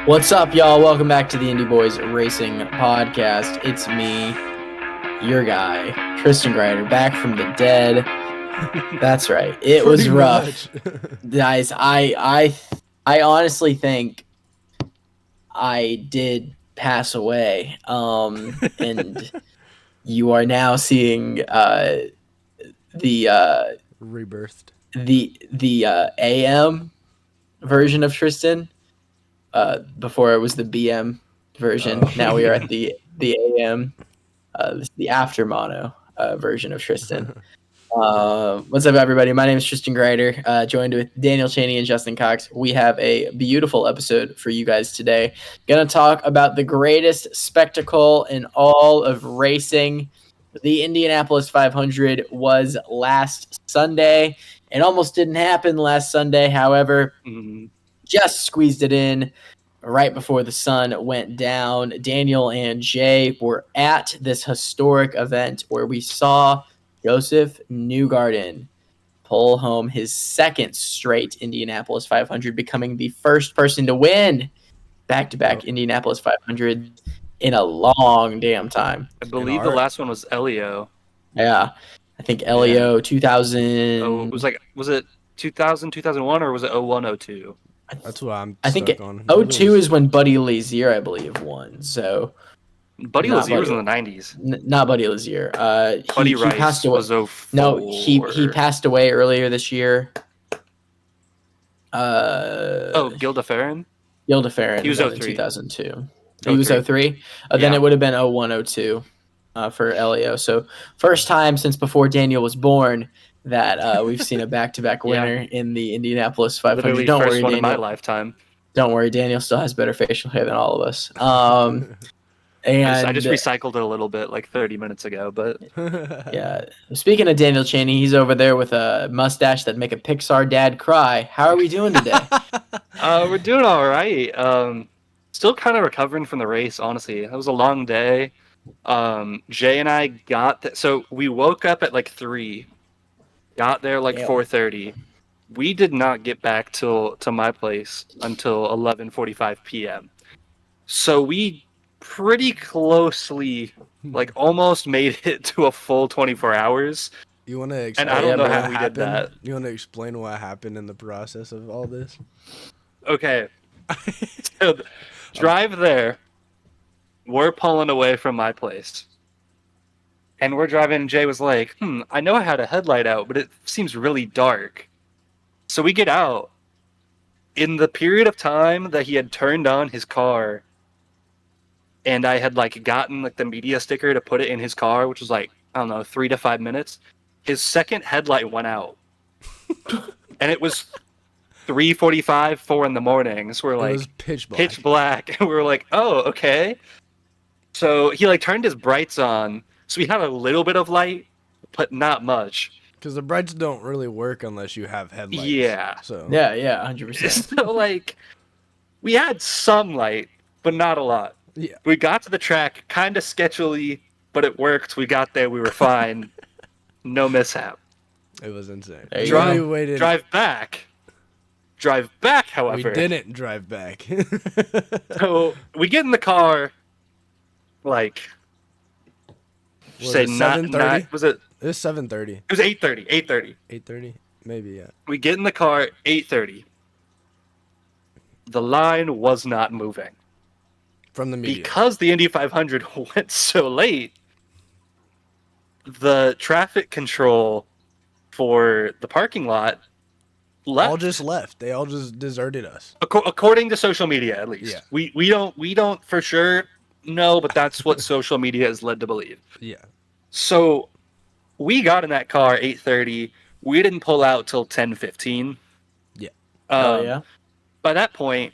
What's up, y'all? Welcome back to the Indy Boys Racing Podcast. It's me, your guy, Tristan Grider, back from the dead. That's right. It was rough. Guys, I honestly think I did pass away. And you are now seeing the rebirthed. The AM version of Tristan. Before it was the BM version. Oh. Now we are at the AM, the after mono version of Tristan. What's up, everybody? My name is Tristan Grider, joined with Daniel Chaney and Justin Cox. We have a beautiful episode for you guys today. Going to talk about the greatest spectacle in all of racing. The Indianapolis 500 was last Sunday. It almost didn't happen last Sunday. However, just squeezed it in right before the sun went down. Daniel and Jay were at this historic event where we saw Joseph Newgarden pull home his second straight Indianapolis 500, becoming the first person to win back-to-back Indianapolis 500 in a long damn time. I believe the last one was Elio. Yeah. I think Elio 2000. Oh, was it 2000, 2001, or was it 01, 02? That's what I think 02 is when Buddy Lazier, I believe, won. So Buddy Lazier was in the 90s. Not Buddy Lazier. Buddy Rice passed away. was 04. No, he passed away earlier this year. Gil DeFerrin? Gil DeFerrin. He was 03. 2002. He was 03? Then it would have been 01, 02 for Elio. So first time since before Daniel was born that we've seen a back-to-back winner in the Indianapolis 500. Literally Don't first worry, one Daniel. in my lifetime. Don't worry, Daniel still has better facial hair than all of us. And I just recycled it a little bit like 30 minutes ago, but yeah. Speaking of Daniel Chaney, he's over there with a mustache that make a Pixar dad cry. How are we doing today? We're doing all right. Still kind of recovering from the race, honestly. It was a long day. Jay and I so we woke up at like 3. Got there like 4:30. We did not get back to my place until 11:45 p.m. So we pretty closely, like, almost made it to a full 24 hours. You want to explain? And I don't know how we did that. You want to explain what happened in the process of all this? Okay. So, drive there. We're pulling away from my place. And we're driving, and Jay was like, I know I had a headlight out, but it seems really dark. So we get out. In the period of time that he had turned on his car, and I had, like, gotten, like, the media sticker to put it in his car, which was, like, I don't know, 3 to 5 minutes, his second headlight went out. And it was 3:45, 4 in the morning. So we're like, it was pitch black. And we were like, oh, okay. So he, like, turned his brights on. So we had a little bit of light, but not much. Because the brights don't really work unless you have headlights. Yeah. So Yeah, 100%. So, like, we had some light, but not a lot. Yeah. We got to the track kind of sketchily, but it worked. We got there. We were fine. No mishap. It was insane. Drive back. However, we didn't drive back. So we get in the car, like, say 7:30. Was it? It was 7:30. It was 8:30. 8:30, maybe, yeah. We get in the car 8:30. The line was not moving. From the media. Because the Indy 500 went so late, the traffic control for the parking lot left. All just left. They all just deserted us. According to social media, at least. Yeah. We don't for sure know, but that's what social media is led to believe. Yeah. So we got in that car 8:30. We didn't pull out till 10:15. Yeah. By that point,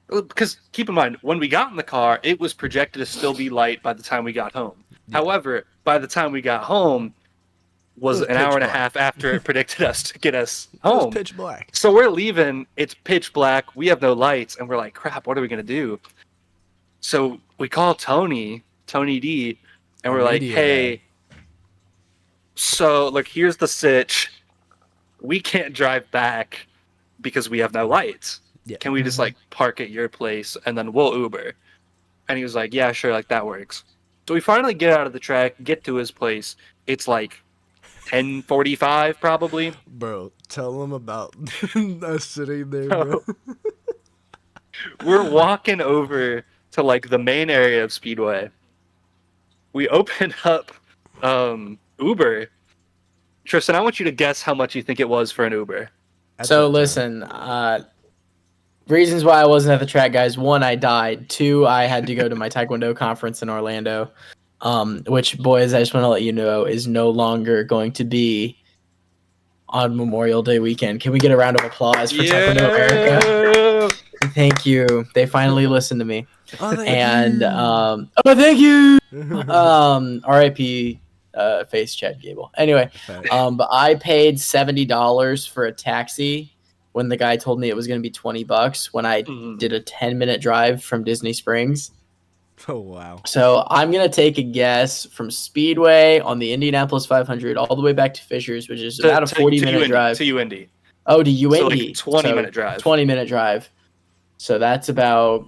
because keep in mind, when we got in the car, it was projected to still be light by the time we got home. Yeah. However, by the time we got home, was an hour and a half after it predicted us to get us home. It was pitch black. So we're leaving. It's pitch black. We have no lights, and we're like, crap, what are we going to do? So we call Tony D, and we're like, hey, so, look, here's the sitch. We can't drive back because we have no lights. Yeah. Can we just like park at your place and then we'll Uber? And he was like, yeah, sure, like that works. So we finally get out of the track, get to his place. It's like 10:45 probably. Bro, tell him about us sitting there, bro. We're walking over to like the main area of Speedway. We open up Uber. Tristan, I want you to guess how much you think it was for an Uber. At So that time. listen, reasons why I wasn't at the track, guys. One, I died. Two, I had to go to my Taekwondo conference in Orlando, which, boys, I just want to let you know is no longer going to be on Memorial Day weekend. Can we get a round of applause for Taekwondo America? Thank you. They finally listened to me. Oh, thank And you. thank you. R.I.P. Face Chad Gable. Anyway, Facts. but I paid $70 for a taxi when the guy told me it was going to be $20 when I did a 10-minute drive from Disney Springs. Oh, wow. So I'm going to take a guess from Speedway on the Indianapolis 500 all the way back to Fishers, which is about a 40-minute drive. To you, Indy. Oh, to you, So Indy. like 20-minute drive. 20-minute drive. So that's about,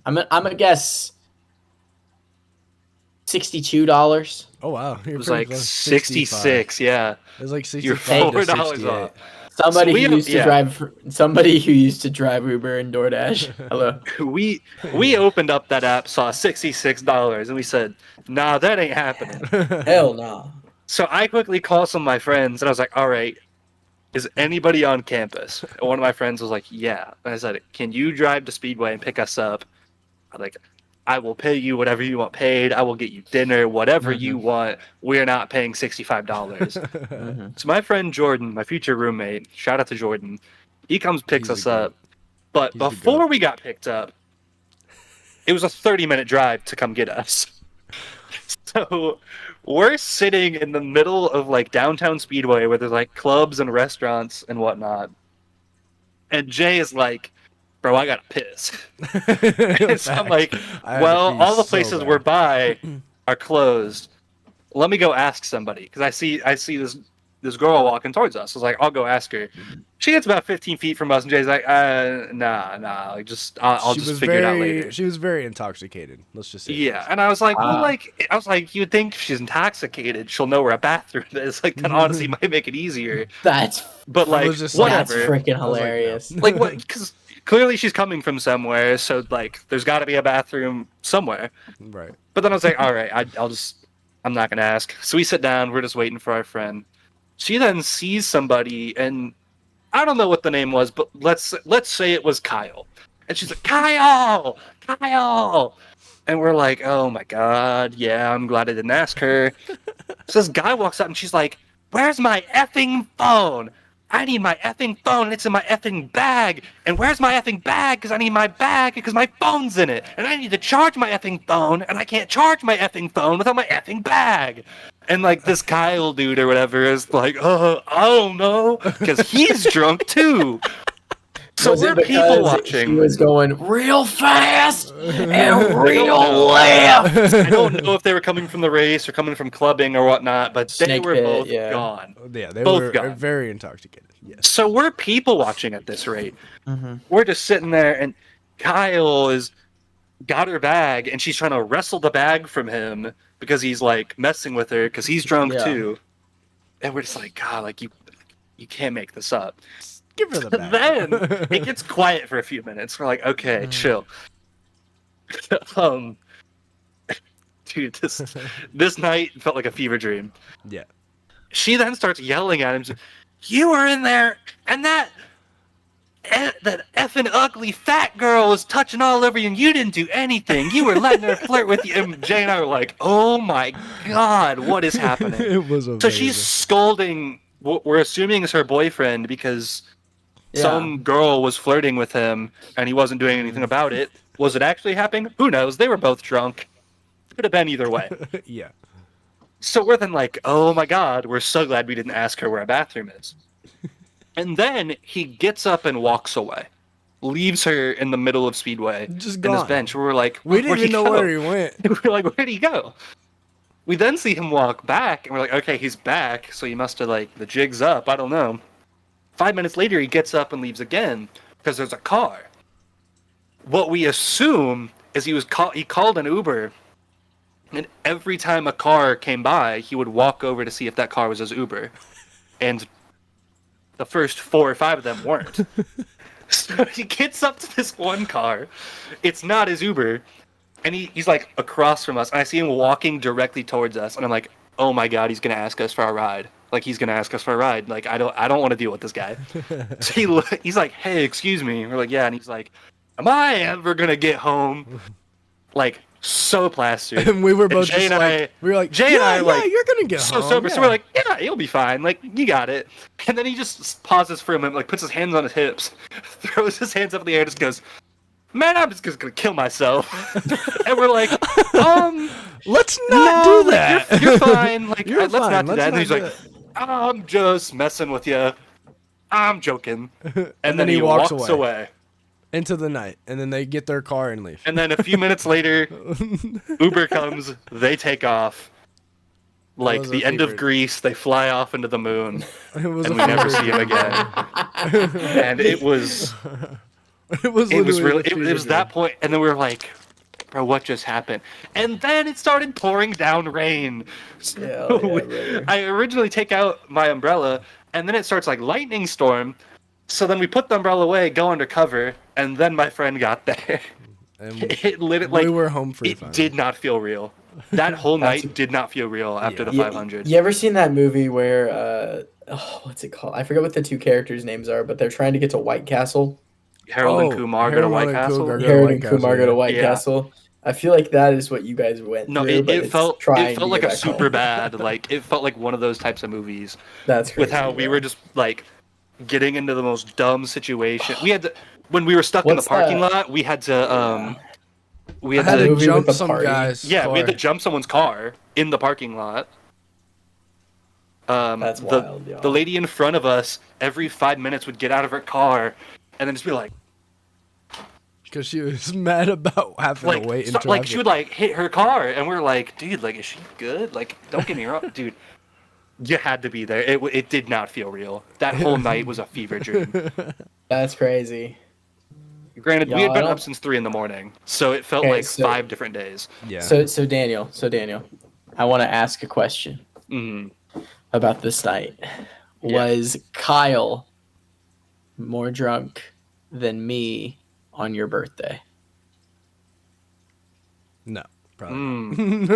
I'm gonna guess $62. Oh, wow. It was like 66, yeah. It was like 65 You're to $4 68. off. Somebody So who used to drive Uber and DoorDash. Hello. We opened up that app, saw $66, and we said, nah, that ain't happening. Hell no. So I quickly called some of my friends, and I was like, all right, is anybody on campus? And one of my friends was like, yeah. And I said, can you drive to Speedway and pick us up? I'm like, I will pay you whatever you want paid. I will get you dinner, whatever you want. We're not paying $65. So my friend Jordan, my future roommate, shout out to Jordan, he comes, picks us up. But He's the before goat. we got picked up, it was a 30-minute drive to come get us. So we're sitting in the middle of like downtown Speedway where there's like clubs and restaurants and whatnot. And Jay is like, bro, I gotta piss. And so I'm like, well, all the places we're by are closed. Let me go ask somebody because I see this girl walking towards us. I was like, I'll go ask her. She gets about 15 feet from us, and Jay's like, nah, like just I'll just figure it out later. She was very intoxicated. Let's just say. Yeah, and I was like, you would think if she's intoxicated, she'll know where a bathroom is. Like that honestly might make it easier. But like, whatever. That's freaking hilarious. Like what? Because clearly she's coming from somewhere, so like there's got to be a bathroom somewhere. Right. But then I was like, all right, I'm not gonna ask. So we sit down. We're just waiting for our friend. She then sees somebody, and I don't know what the name was, but let's say it was Kyle. And she's like, Kyle! And we're like, oh my god, yeah, I'm glad I didn't ask her. So this guy walks up and she's like, where's my effing phone? I need my effing phone, and it's in my effing bag. And where's my effing bag? Because I need my bag because my phone's in it. And I need to charge my effing phone, and I can't charge my effing phone without my effing bag. And like this Kyle dude or whatever is like, I don't know, because he's drunk too. So we're people watching. He was going real fast and real left. I don't know if they were coming from the race or coming from clubbing or whatnot, but they were both gone. Yeah, they both were gone. Very intoxicated. Yes. So we're people watching at this rate. We're just sitting there, and Kyle is got her bag, and she's trying to wrestle the bag from him because he's like messing with her because he's drunk too. And we're just like, God, like you can't make this up. Give her the bag. Then it gets quiet for a few minutes. We're like, okay, chill. Dude, this night felt like a fever dream. Yeah. She then starts yelling at him. You were in there, and that effing ugly fat girl was touching all over you, and you didn't do anything. You were letting her flirt with you. And Jay and I were like, oh my god, what is happening? It was amazing. So she's scolding what we're assuming is her boyfriend because some girl was flirting with him and he wasn't doing anything about it. Was it actually happening? Who knows? They were both drunk. Could have been either way. Yeah. So we're then like, oh my god, we're so glad we didn't ask her where a bathroom is. And then he gets up and walks away. Leaves her in the middle of Speedway Just in gone. his bench. We're like, We didn't even know where he went. We're like, where'd he go? We then see him walk back, and we're like, okay, he's back, so he must have, like, the jig's up. I don't know. 5 minutes later, he gets up and leaves again. because there's a car. What we assume is he called an Uber, and every time a car came by, he would walk over to see if that car was his Uber. And the first 4 or 5 of them weren't. So he gets up to this one car. It's not his Uber. And he's like across from us. And I see him walking directly towards us. And I'm like, oh my God, he's going to ask us for a ride. Like, he's going to ask us for a ride. Like, I don't want to deal with this guy. So he's like, hey, excuse me. And we're like, yeah. And he's like, am I ever going to get home? Like, so plastered. And we were both Jay just like, we were like, Jay yeah, and I, yeah, like, you're gonna get so home. sober. Yeah. So we're like, yeah, he'll be fine. Like, you got it. And then he just pauses for a moment, like, puts his hands on his hips, throws his hands up in the air, and just goes, man, I'm just gonna kill myself. And we're like, let's not do like, that. You're fine. Like, You're let's fine. not do Let's that. And not he's do like, I'm just messing with you. I'm joking. And then he walks walks away. away. Into the night, and then they get their car and leave. And then a few minutes later, Uber comes, they take off. Like was the a end of favorite. Greece, they fly off into the moon, It was and a we never favorite see him dream. again. And it was It was really, the it was that point, and then we were like, bro, what just happened? And then it started pouring down rain. So I originally take out my umbrella, and then it starts like lightning storm. So then we put the umbrella away, go undercover, and then my friend got there. And It literally, we were home free. it did not feel real. That whole night did not feel real after the 500. You ever seen that movie where what's it called? I forget what the 2 characters' names are, but they're trying to get to White Castle. Harold and Kumar go to White Castle. Harold and Kumar go to White Castle. I feel like that is what you guys went No, through. it felt like a super bad, like it felt like one of those types of movies. That's crazy, with how we were just like getting into the most dumb situation. We had to, when we were stuck in the parking lot, we had to we had to jump some guys. Yeah, we had to jump someone's car in the parking lot. That's wild, y'all. The lady in front of us every 5 minutes would get out of her car and then just be like, because she was mad about having to wait in traffic. Like she would like hit her car, and we're like, dude, like, is she good? Like, don't get me wrong, dude. You had to be there. It did not feel real. That whole night was a fever dream. That's crazy. Granted, we had been up since 3 a.m, so it felt like 5 different days. Yeah. So Daniel, I want to ask a question about this night. Yeah. Was Kyle more drunk than me on your birthday? No, probably.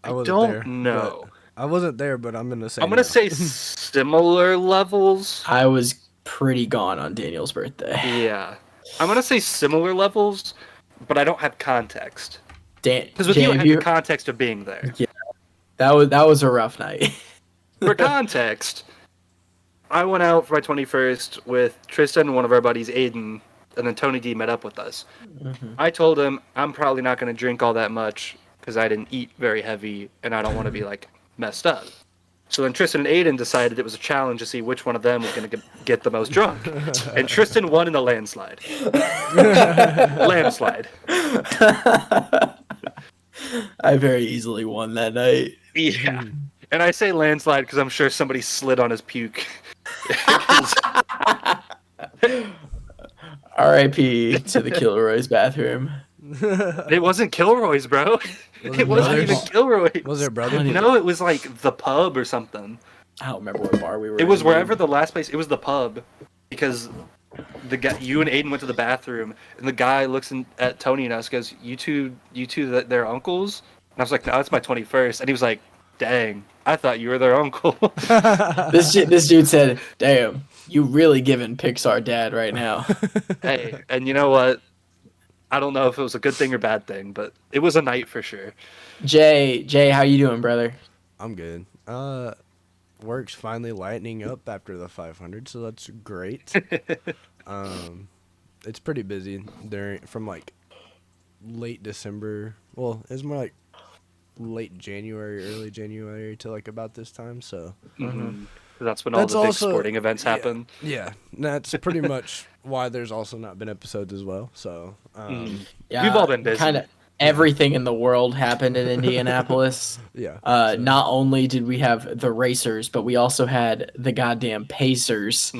I don't know. I wasn't there, but I'm gonna say. I'm gonna say similar levels. I was pretty gone on Daniel's birthday. Yeah, I'm gonna say similar levels, but I don't have context. Because with you, I had the context of being there. Yeah, that was a rough night. For context, I went out for my 21st with Tristan, one of our buddies, Aiden, and then Tony D met up with us. Mm-hmm. I told him I'm probably not going to drink all that much because I didn't eat very heavy and I don't want to be like messed up. So then Tristan and Aiden decided it was a challenge to see which one of them was going to get the most drunk. And Tristan won in a landslide. Landslide. I very easily won that night. Yeah. And I say landslide because I'm sure somebody slid on his puke. R.I.P. to the Kilroy's bathroom. It wasn't Kilroy's, bro. It wasn't even Kilroy's. Was it, brother? No, it was like the pub or something. I don't remember what bar we were. It was wherever the last place. It was the pub, because the guy, you and Aiden went to the bathroom, and the guy looks at Tony and us, goes, "You two, they're uncles." And I was like, "No, it's my 21st." And he was like, "Dang, I thought you were their uncle." This dude said, "Damn, you really giving Pixar dad right now." Hey, and you know what? I don't know if it was a good thing or bad thing, but it was a night for sure. Jay, how you doing, brother? I'm good. Work's finally lightening up after the 500, so that's great. It's pretty busy from like late December. Well, it's more like late January, early January to like about this time. So that's when all the big sporting events happen. Yeah, that's pretty much why there's also not been episodes as well. So yeah, we've all been busy. Kind of everything in the world happened in Indianapolis. Yeah. Not only did we have the racers, but we also had the goddamn Pacers.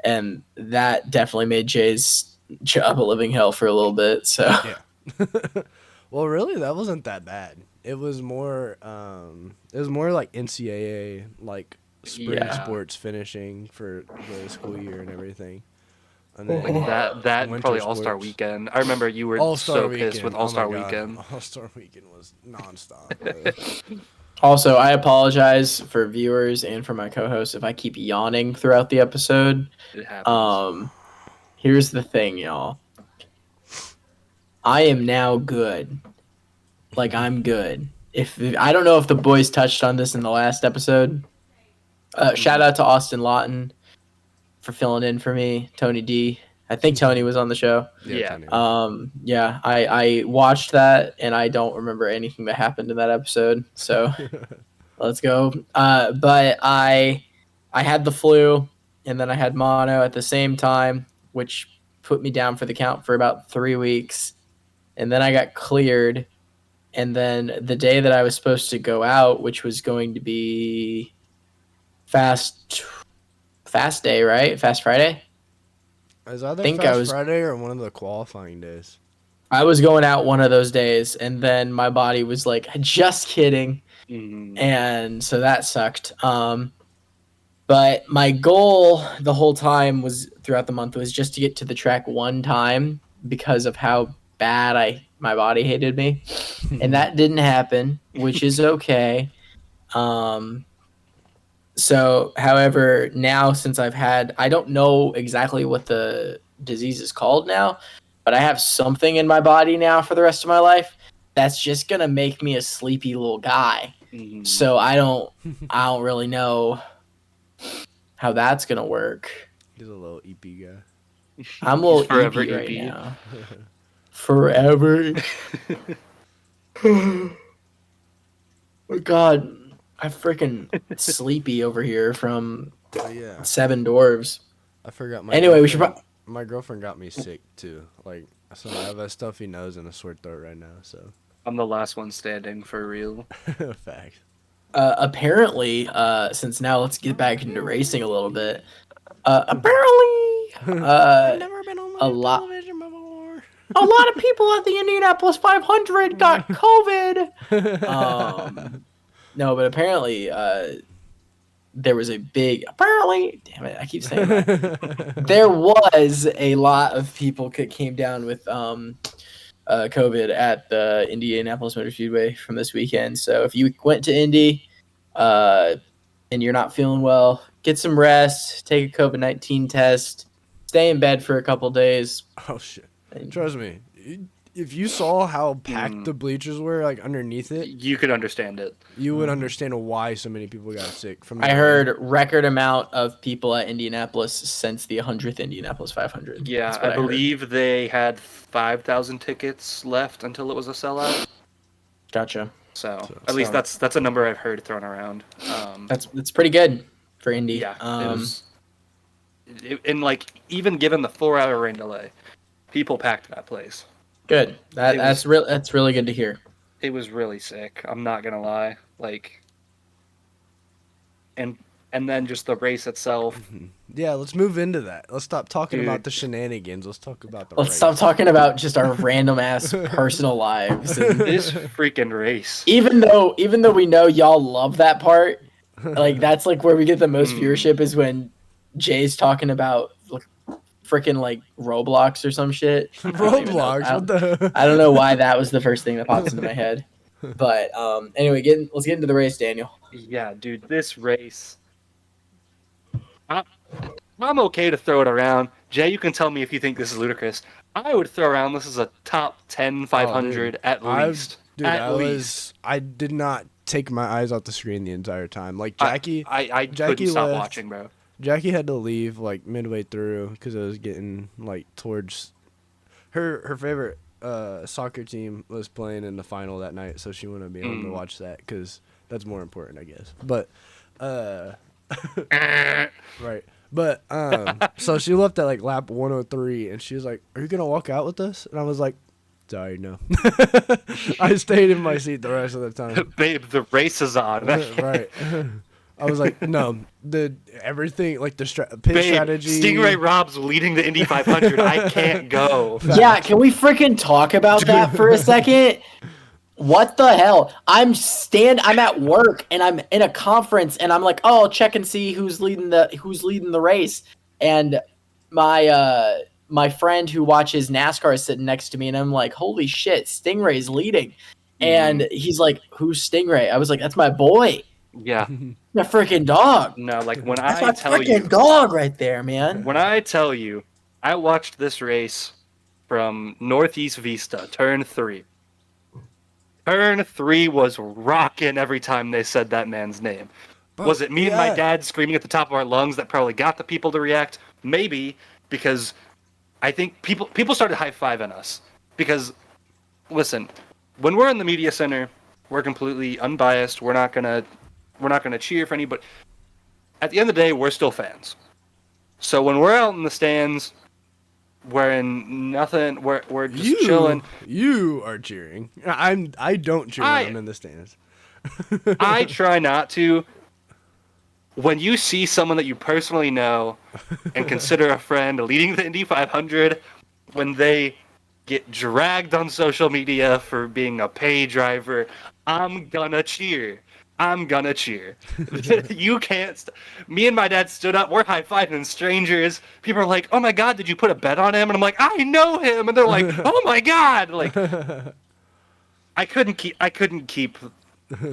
and that definitely made Jay's job a living hell for a little bit. So Yeah. Well, really, that wasn't that bad. It was more like NCAA, like spring Yeah. sports finishing for the school year and everything. And Like that winter probably All-Star sports. Weekend. I remember you were All-Star so weekend. pissed with Oh All-Star my God. Weekend. All-Star weekend was nonstop. Bro. also, I apologize for viewers and for my co-host if I keep yawning throughout the episode. It happens. Here's the thing, y'all. I am now good. Like, I'm good. If I don't know if the boys touched on this in the last episode. Shout out to Austin Lawton for filling in for me. Tony D. I think Tony was on the show. Yeah. Tony. Yeah, I watched that and I don't remember anything that happened in that episode. So let's go. But I had the flu and then I had mono at the same time, which put me down for the count for about 3 weeks. And then I got cleared. And then the day that I was supposed to go out, which was going to be fast day, right? Fast Friday. Is either think I Fast was- Friday or one of the qualifying days? I was going out one of those days, and then my body was like, just kidding. Mhm. And so that sucked. But my goal the whole time was throughout the month was just to get to the track one time because of how bad my body hated me. And that didn't happen, which is okay. So, however, now since I don't know exactly what the disease is called now, but I have something in my body now for the rest of my life that's just gonna make me a sleepy little guy. Mhm. So I don't really know how that's gonna work. He's a little EP guy. I'm a little He's forever EP right EP. now. Forever. Oh, God, I'm freaking sleepy over here from Oh yeah. Seven Dwarves. I forgot my Anyway, we should girlfriend- my girlfriend got me sick too. Like, so I have a stuffy nose and a sore throat right now, so I'm the last one standing for real. fact. Apparently, since now let's get back into racing a little bit. Apparently, Never been on a lot- television before. a lot of people at the Indianapolis 500 got COVID. No, but apparently, there was a big. Apparently, damn it, I keep saying that. There was a lot of people that came down with COVID at the Indianapolis Motor Speedway from this weekend. So if you went to Indy and you're not feeling well, get some rest, take a COVID-19 test, stay in bed for a couple days. Oh shit! and- Trust me, if you saw how packed the bleachers were, like underneath it, You could understand it. you would understand why so many people got sick. From I the- heard record amount of people at Indianapolis since the 100th Indianapolis 500. Yeah, That's what I heard. believe they had 5,000 tickets left until it was a sellout. Gotcha. So at least that's a number I've heard thrown around. That's pretty good for Indy. Yeah, it was. And like even given the 4-hour rain delay, people packed that place. Good. That's really good to hear. It was really sick. I'm not gonna lie. Like, and then just the race itself. Yeah, let's move into that. Let's stop talking Dude. about the shenanigans. Let's talk about the Let's race. stop talking about just our random ass personal lives. And This freaking race. even though we know y'all love that part, like that's like where we get the most viewership is when Jay's talking about freaking like Roblox or some shit. I don't even know. Roblox. What the? I don't know why that was the first thing that pops into my head. But anyway, let's get into the race, Daniel. Yeah, dude, this race. I'm okay to throw it around. Jay, you can tell me if you think this is ludicrous. I would throw around this as a top 10 500 at least. Dude, I did not take my eyes off the screen the entire time. Like Jackie, I Jackie couldn't stop left. watching, bro. Jackie had to leave like midway through because it was getting like towards her favorite soccer team was playing in the final that night, so she wouldn't be able to watch that because that's more important, I guess. But right. But so she left at like lap 103, and she was like, "Are you gonna walk out with us?" And I was like, "Sorry, no." I stayed in my seat the rest of the time. Babe, the race is on. Right. I was like, no, everything like the pit strategy. Stingray Rob's leading the Indy 500. I can't go. Yeah, can we freaking talk about that for a second? What the hell? I'm at work and I'm in a conference and I'm like, oh, I'll check and see who's leading the race. And my friend who watches NASCAR is sitting next to me and I'm like, holy shit, Stingray's leading. And he's like, who's Stingray? I was like, that's my boy. Yeah. My freaking dog. No, like when That's I my tell you, freaking dog right there, man. when I tell you, I watched this race from Northeast Vista, turn 3. Turn 3 was rocking every time they said that man's name. Was it me and my dad screaming at the top of our lungs that probably got the people to react? Maybe, because I think people started high-fiving us. Because, listen, when we're in the media center, we're completely unbiased. We're not gonna cheer for anybody. At the end of the day, we're still fans. So when we're out in the stands, we're in nothing. We're just chilling. You are cheering. I don't cheer when I'm in the stands. I try not to. When you see someone that you personally know and consider a friend leading the Indy 500, when they get dragged on social media for being a pay driver, I'm gonna cheer. You can't. Me and my dad stood up. We're high-fiving strangers. People are like, "Oh my god, did you put a bet on him?" And I'm like, "I know him." And they're like, "Oh my god!" Like, I couldn't keep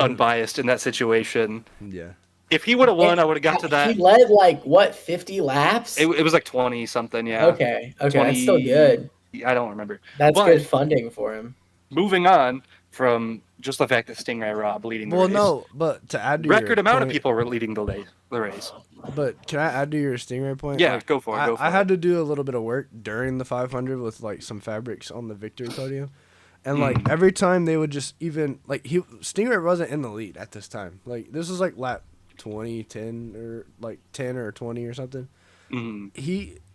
unbiased in that situation. Yeah. If he would have won, I would have got to that. He led 50 laps? It was like 20 something. Yeah. Okay, that's still good. I don't remember. That's good funding for him. Moving on from just the fact that Stingray Rob leading the race. Well, no, but to add to record your amount point, of people were leading the race. But can I add to your Stingray point? Yeah, go for it. I had to do a little bit of work during the 500 with like some fabrics on the victory podium, and like every time they would just even like Stingray wasn't in the lead at this time. Like this was like lap 20, 10 or like 10 or 20 or something.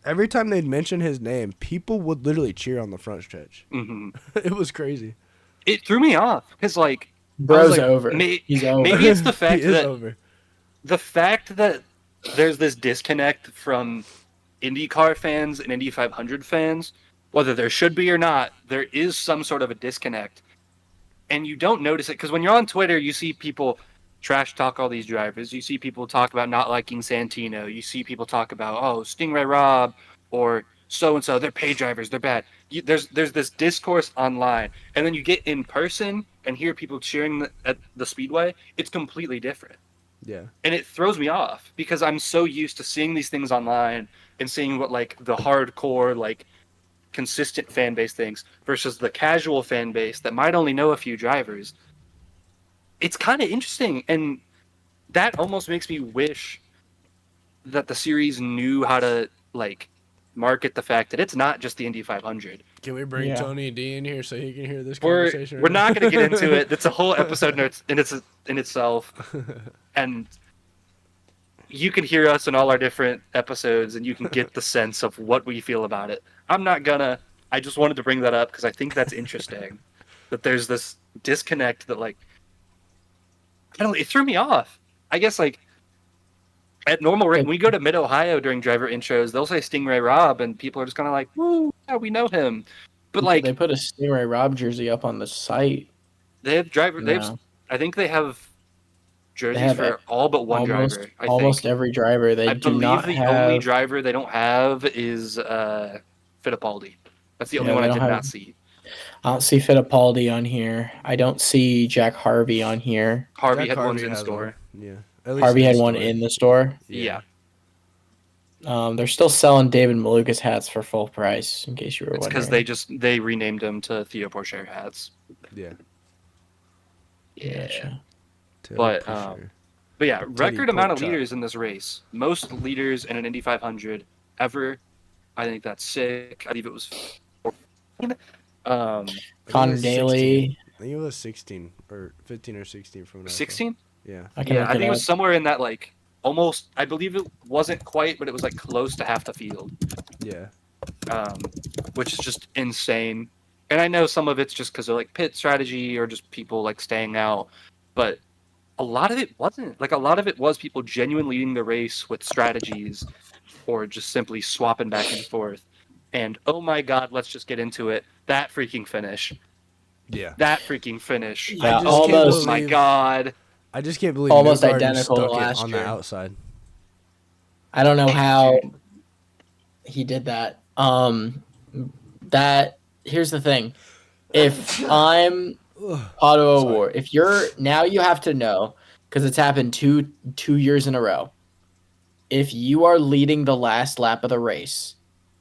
Every time they'd mention his name, people would literally cheer on the front stretch. It was crazy. It threw me off because like bro's like, over. He's over. Maybe it's the fact that over. The fact that there's this disconnect from IndyCar fans and Indy 500 fans, whether there should be or not, there is some sort of a disconnect, and you don't notice it because when you're on Twitter, you see people trash talk all these drivers. You see people talk about not liking Santino. You see people talk about, oh, Stingray Rob or so-and-so, they're pay drivers, they're bad. There's this discourse online, and then you get in person and hear people cheering at the speedway. It's completely different. Yeah. And it throws me off because I'm so used to seeing these things online and seeing what like the hardcore, like consistent fan base thinks versus the casual fan base that might only know a few drivers. It's kind of interesting, and that almost makes me wish that the series knew how to like market the fact that it's not just the Indy 500. Can we bring Tony D in here so he can hear this We're conversation? we're not going to get into it. It's a whole episode in itself, and you can hear us in all our different episodes, and you can get the sense of what we feel about it. I'm not gonna. I just wanted to bring that up because I think that's interesting. That there's this disconnect that like, I don't know, it threw me off. I guess like at normal rate, when we go to Mid-Ohio during driver intros, they'll say Stingray Rob, and people are just kind of like, "Woo, yeah, we know him." But like, they put a Stingray Rob jersey up on the site. They have driver. They have. I think they have jerseys for all but one driver. Almost every driver. I believe the only driver they don't have is Fittipaldi. That's the only one I did not see. I don't see Fittipaldi on here. I don't see Jack Harvey on here. Harvey had one in store. Yeah. Harvey had one in the store. Yeah. They're still selling David Malukas hats for full price, in case you were wondering. It's because they renamed them to Theo Pourchaire hats. Yeah. Yeah. But yeah, record amount of leaders in this race. Most leaders in an Indy 500 ever. I think that's sick. I believe it was 14. Connor Daly. I think it was 16 or 15 or 16 from 16? Yeah. I think it was somewhere in that like almost. I believe it wasn't quite, but it was like close to half the field. Yeah. Which is just insane. And I know some of it's just because of like pit strategy or just people like staying out, but a lot of it wasn't. Like, a lot of it was people genuinely leading the race with strategies or just simply swapping back and forth. And oh my God, let's just get into it. That freaking finish. Yeah. That freaking finish. Yeah, I just can't Oh almost my believe. God. I just can't believe almost Newgarden identical to stuck it last on the year. outside. I don't know how he did that. That here's the thing. If I'm Auto Sorry. Award, if you're now you have to know because it's happened two years in a row. If you are leading the last lap of the race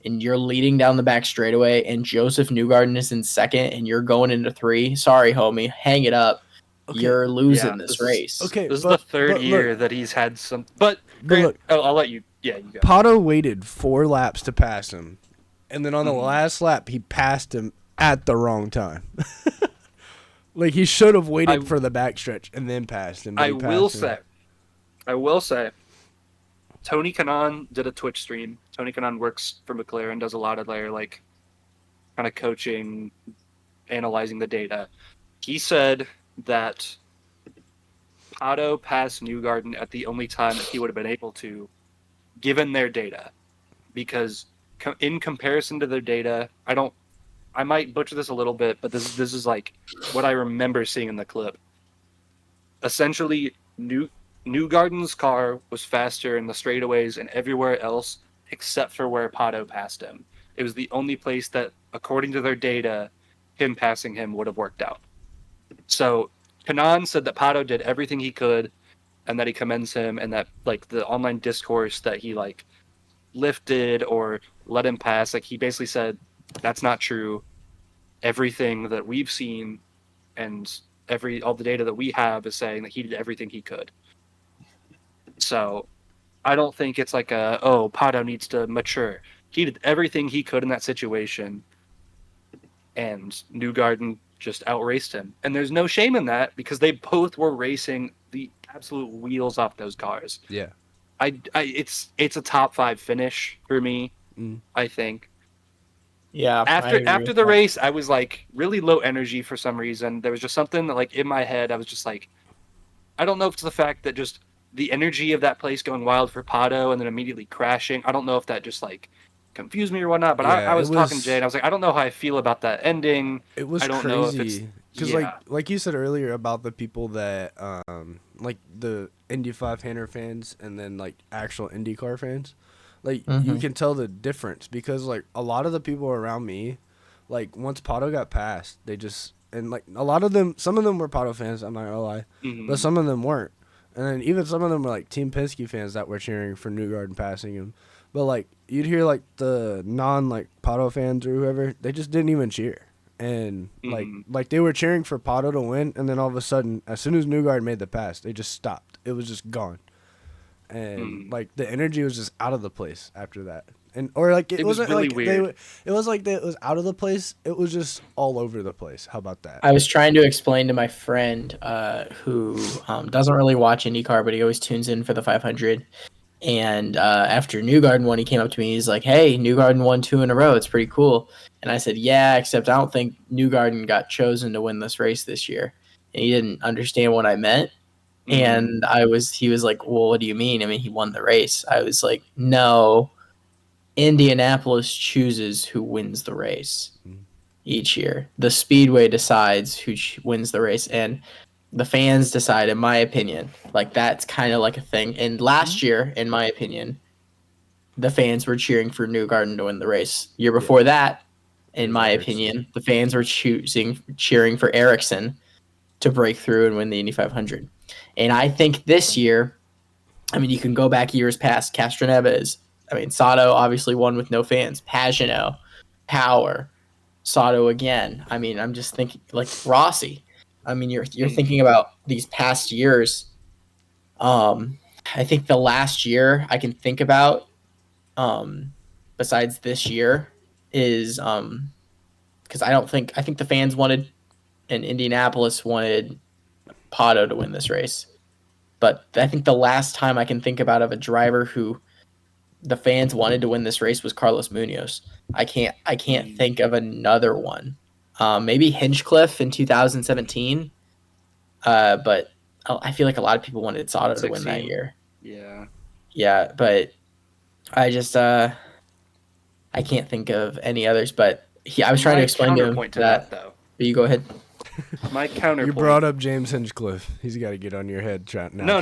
and you're leading down the back straightaway and Joseph Newgarden is in second and you're going into 3, sorry, homie, hang it up. Okay. You're losing Yeah, this race. Okay, This is the third but year look, that he's had some. But look, I'll let you. Yeah, you go. Pato waited 4 laps to pass him, and then on the Mhm. last lap, he passed him at the wrong time. Like, he should have waited for the backstretch and then passed him. but I he will passed him. say, Tony Kanaan did a Twitch stream. Tony Kanaan works for McLaren, does a lot of their like kind of coaching, analyzing the data. He said that Pato passed Newgarden at the only time that he would have been able to, given their data, because in comparison to their data, I might butcher this a little bit, but this is like what I remember seeing in the clip. Essentially, Newgarden's car was faster in the straightaways and everywhere else except for where Pato passed him. It was the only place that, according to their data, him passing him would have worked out. So Kanaan said that Pato did everything he could and that he commends him, and that like the online discourse that he like lifted or let him pass, like he basically said that's not true. Everything that we've seen and all the data that we have is saying that he did everything he could. So I don't think it's like Pato needs to mature. He did everything he could in that situation, and Newgarden just outraced him. And there's no shame in that because they both were racing the absolute wheels off those cars. Yeah. It's a top 5 finish for me, I think. Yeah. After the race, I was like really low energy for some reason. There was just something that, like, in my head, I was just like, I don't know if it's the fact that just the energy of that place going wild for Pato and then immediately crashing. I don't know if that just like confused me or whatnot. But Yeah, I was it talking was- to Jay and I was like, I don't know how I feel about that ending. It was I don't know if crazy because, like you said earlier about the people that, like the Indy 500 fans and then like actual IndyCar fans, like you can tell the difference because like a lot of the people around me, like once Pato got passed, they just and like a lot of them, some of them were Pato fans. I'm not gonna lie, but some of them weren't, and then even some of them were like Team Penske fans that were cheering for Newgarden passing him. But like you'd hear like the non like Pato fans or whoever, they just didn't even cheer. And like they were cheering for Pato to win, and then all of a sudden, as soon as Newgarden made the pass, they just stopped. It was just gone, and like the energy was just out of the place after that. And or like it wasn't was really like weird. it was like it was out of the place. It was just all over the place. How about that? I was trying to explain to my friend who doesn't really watch IndyCar, but he always tunes in for the 500. And after Newgarden won, he came up to me. He's like, "Hey, Newgarden won 2 in a row. It's pretty cool." And I said, "Yeah, except I don't think Newgarden got chosen to win this race this year." And he didn't understand what I meant. And he was like, "Well, what do you mean? I mean, he won the race." I was like, "No, Indianapolis chooses who wins the race each year. The Speedway decides who wins the race, and the fans decide, in my opinion. Like, that's kind of like a thing. And last year, in my opinion, the fans were cheering for Newgarden to win the race. Year before that, in my opinion, the fans were cheering for Ericsson to break through and win the Indy 500. And I think this year, I mean, you can go back years past. Castroneves, I mean, Sato obviously won with no fans. Pagano, Power, Sato again. I mean, I'm just thinking like Rossi. I mean, you're thinking about these past years. I think the last year I can think about, besides this year, is because I think the fans wanted, and Indianapolis wanted Pato to win this race. But I think the last time I can think about of a driver who the fans wanted to win this race was Carlos Munoz. I can't think of another one. Maybe Hinchcliffe in 2017. But I feel like a lot of people wanted Sato to win that 16. year. Yeah. Yeah, but I just I can't think of any others. But I was trying to explain to him counterpoint to that, though. But you go ahead. My counterpoint. You brought up James Hinchcliffe. He's got to get on your head. No.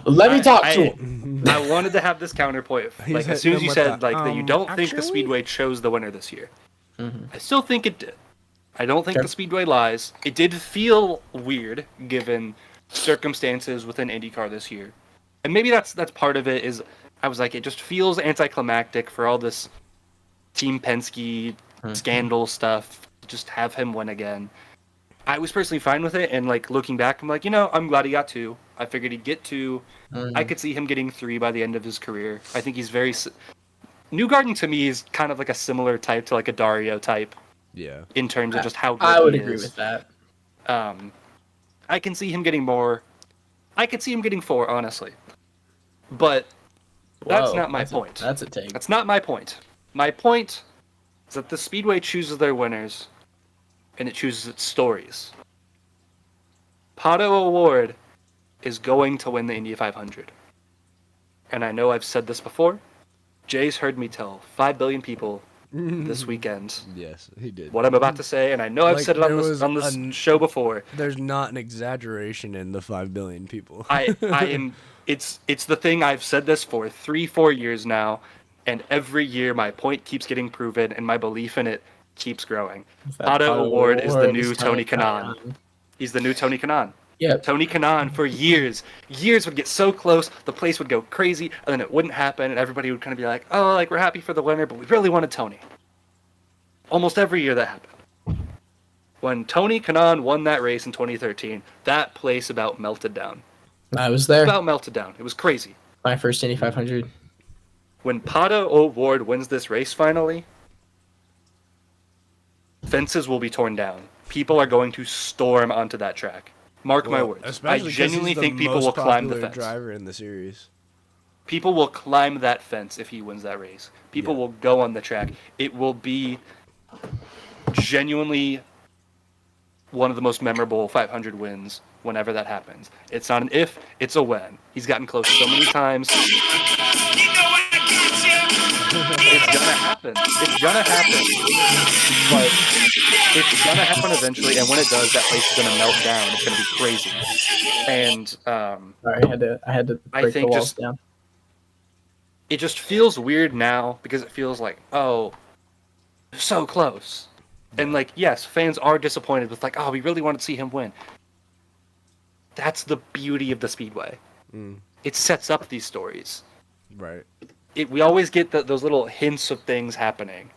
Let me talk to him. I wanted to have this counterpoint. Like as soon as you said that you don't think the Speedway chose the winner this year, I still think it did. I don't think the Speedway lies. It did feel weird given circumstances within IndyCar this year, and maybe that's part of it. Is I was like, it just feels anticlimactic for all this Team Penske scandal stuff. Just have him win again. I was personally fine with it, and like looking back, I'm like, I'm glad he got 2. I figured he'd get 2. I could see him getting 3 by the end of his career. I think he's very. Newgarden to me is kind of like a similar type to like a Dario type. Yeah. In terms of just how good I would he agree is. with that. I can see him getting more. I could see him getting 4, honestly. But that's not my point. That's a take. That's not my point. My point is that the Speedway chooses their winners, and it chooses its stories. Pato O'Ward is going to win the Indy 500. And I know I've said this before. Jay's heard me tell 5 billion people this weekend. Yes, he did. What I'm about to say, and I know I've said it on this show before. There's not an exaggeration in the 5 billion people. I am. It's the thing I've said this for 3-4 years now, and every year my point keeps getting proven, and my belief in it keeps growing. Pato O'Ward is the new Tony Kanaan. He's the new Tony Kanaan. Yeah. Tony Kanaan for years would get so close, the place would go crazy, and then it wouldn't happen, and everybody would kind of be like, oh, like we're happy for the winner, but we really wanted Tony. Almost every year that happened. When Tony Kanaan won that race in 2013, that place about melted down. I was there. About melted down. It was crazy. My first Indy 500. When Pato O'Ward wins this race finally, fences will be torn down. People are going to storm onto that track. Mark my words. I genuinely think people will climb the fence. Driver in the series. People will climb that fence if he wins that race. People will go on the track. It will be genuinely one of the most memorable 500 wins whenever that happens. It's not an if, it's a when. He's gotten close so many times. It's gonna happen. It's gonna happen. But it's gonna happen eventually, and when it does, that place is gonna melt down. It's gonna be crazy. And Sorry, I had to break the walls down. It just feels weird now because it feels like, oh, so close. And like, yes, fans are disappointed with like, oh, we really wanted to see him win. That's the beauty of the Speedway. It sets up these stories. Right. We always get those little hints of things happening.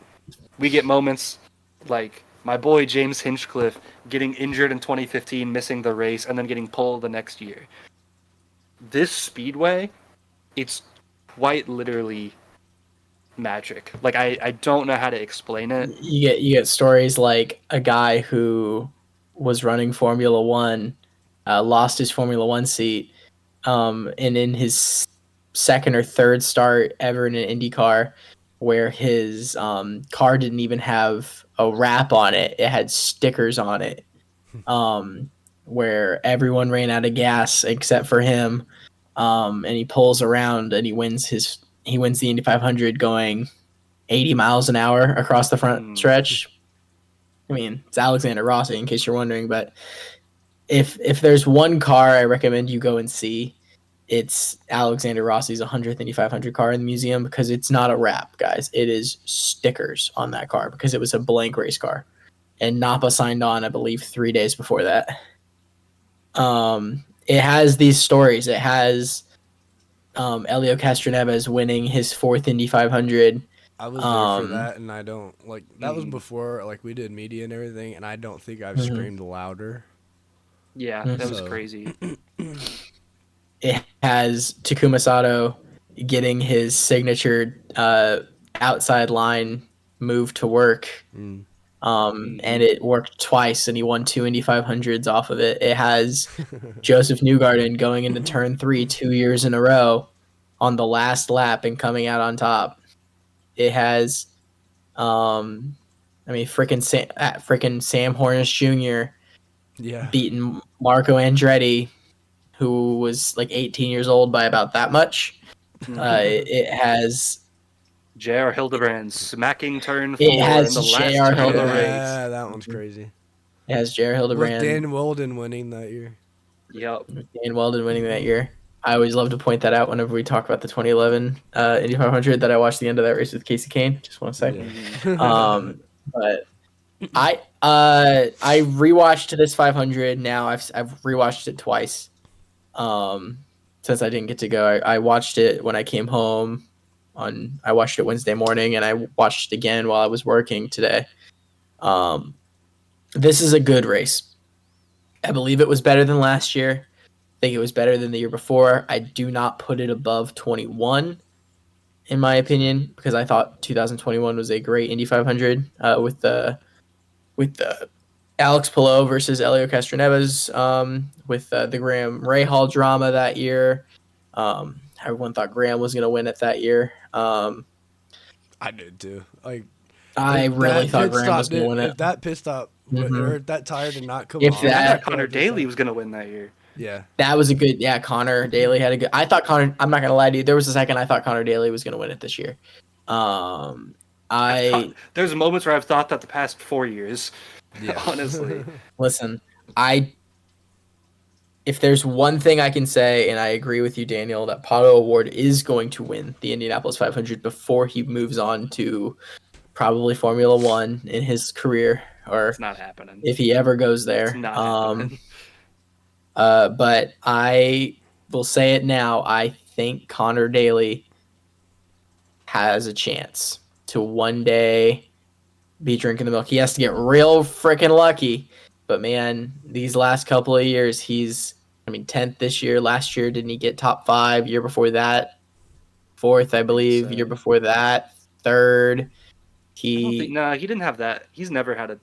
We get moments like my boy James Hinchcliffe getting injured in 2015, missing the race, and then getting pulled the next year. This Speedway, it's quite literally magic. Like I don't know how to explain it. You get stories like a guy who was running Formula One, lost his Formula One seat, and in his second or third start ever in an IndyCar, where his car didn't even have a wrap on it; it had stickers on it, where everyone ran out of gas except for him, and he pulls around and he wins the Indy 500 going 80 miles an hour across the front stretch. I mean, it's Alexander Rossi, in case you're wondering, but if there's one car I recommend you go and see, it's Alexander Rossi's 100th Indy 500 car in the museum, because it's not a wrap, guys. It is stickers on that car because it was a blank race car. And Napa signed on, I believe, 3 days before that. It has these stories. It has Elio Castroneves winning his 4th Indy 500. I was there for that, and I don't like that was before like we did media and everything, and I don't think I've screamed louder. Yeah, that was crazy. It has Takuma Sato getting his signature outside line move to work, and it worked twice, and he won 2 Indy 500s off of it. It has Joseph Newgarden going into turn 3 2 years in a row on the last lap and coming out on top. It has, freaking Sam Hornish Jr. Yeah. beaten Marco Andretti, who was like 18 years old by about that much. It has J.R. Hildebrand smacking turn 4 It has in the last J.R. turn of the Hildebrand. race. Yeah, that one's crazy. It has J.R. With Hildebrand. Dan Weldon winning that year. Yep. Dan Weldon winning that year. I always love to point that out whenever we talk about the 2011 Indy 500 that I watched the end of that race with Casey Kane. Just want to say. Yeah. But I rewatched this 500 now. I've rewatched it twice. Since I didn't get to go, I watched it when I came home. I watched it Wednesday morning, and I watched it again while I was working today. This is a good race. I believe it was better than last year. I think it was better than the year before. I do not put it above 21, in my opinion, because I thought 2021 was a great Indy 500 with the Alex Palou versus Elio Castroneves, with the Graham Rahal drama that year. Everyone thought Graham was going to win it that year. I did too. Like, I really thought Graham was going to win it. If that pit stop or if that tire did not come If on, I that- thought Connor Daly was going to win that year. yeah, That was a good, Connor Daly had a good. I thought Connor. I'm not gonna lie to you. There was a second I thought Connor Daly was gonna win it this year. There's moments where I've thought that the past 4 years. yeah. Honestly, Listen. If there's one thing I can say, and I agree with you, Daniel, that Pato O'Ward is going to win the Indianapolis 500 before he moves on to probably Formula One in his career, or it's not happening. if he ever goes there. It's not happening. But I will say it now. I think Connor Daly has a chance to one day be drinking the milk. He has to get real freaking lucky. But, man, these last couple of years, 10th this year. Last year, didn't he get top 5? Year before that, 4th, I believe. So. Year before that, 3rd. he didn't have that. He's never had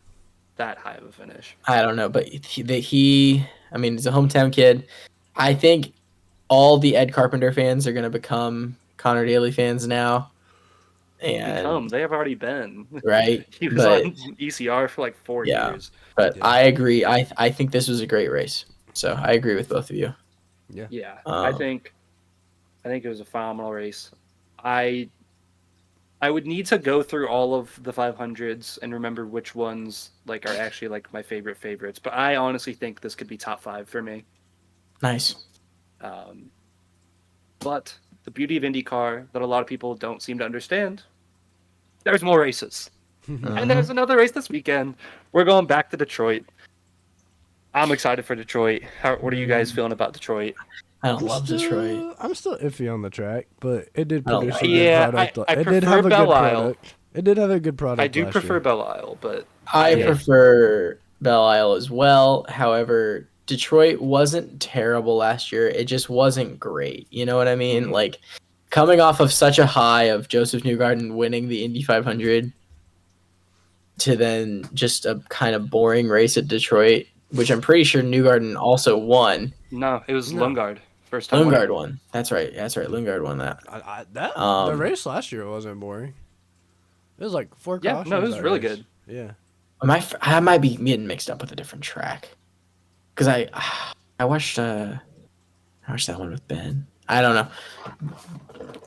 that high of a finish. I don't know, but he's a hometown kid. I think all the Ed Carpenter fans are going to become Connor Daly fans now. And They have already been. Right. He was on ECR for like 4 years. But I agree. I think this was a great race. So I agree with both of you. Yeah. I think it was a phenomenal race. I would need to go through all of the 500s and remember which ones are actually my favorites. But I honestly think this could be top 5 for me. Nice. But the beauty of IndyCar that a lot of people don't seem to understand, there's more races. And there's another race this weekend. We're going back to Detroit. I'm excited for Detroit. What are you guys feeling about Detroit? I don't love Detroit. I'm still iffy on the track, but it did I don't produce like a it. good product. I It did prefer have a good Belle Isle. product. It did have a good product. I do last prefer year. Belle Isle, but I prefer Belle Isle as well. However, Detroit wasn't terrible last year. It just wasn't great. You know what I mean? Mhm. Coming off of such a high of Joseph Newgarden winning the Indy 500 to then just a kind of boring race at Detroit, which I'm pretty sure Newgarden also won. no, it was No. Lundgaard first time. Lundgaard won. That's right. Lundgaard won that. The race last year wasn't boring. It was like 4 Yeah, cautions. no, it was that really race. good. Yeah. I might be getting mixed up with a different track, because I watched that one with Ben. I don't know.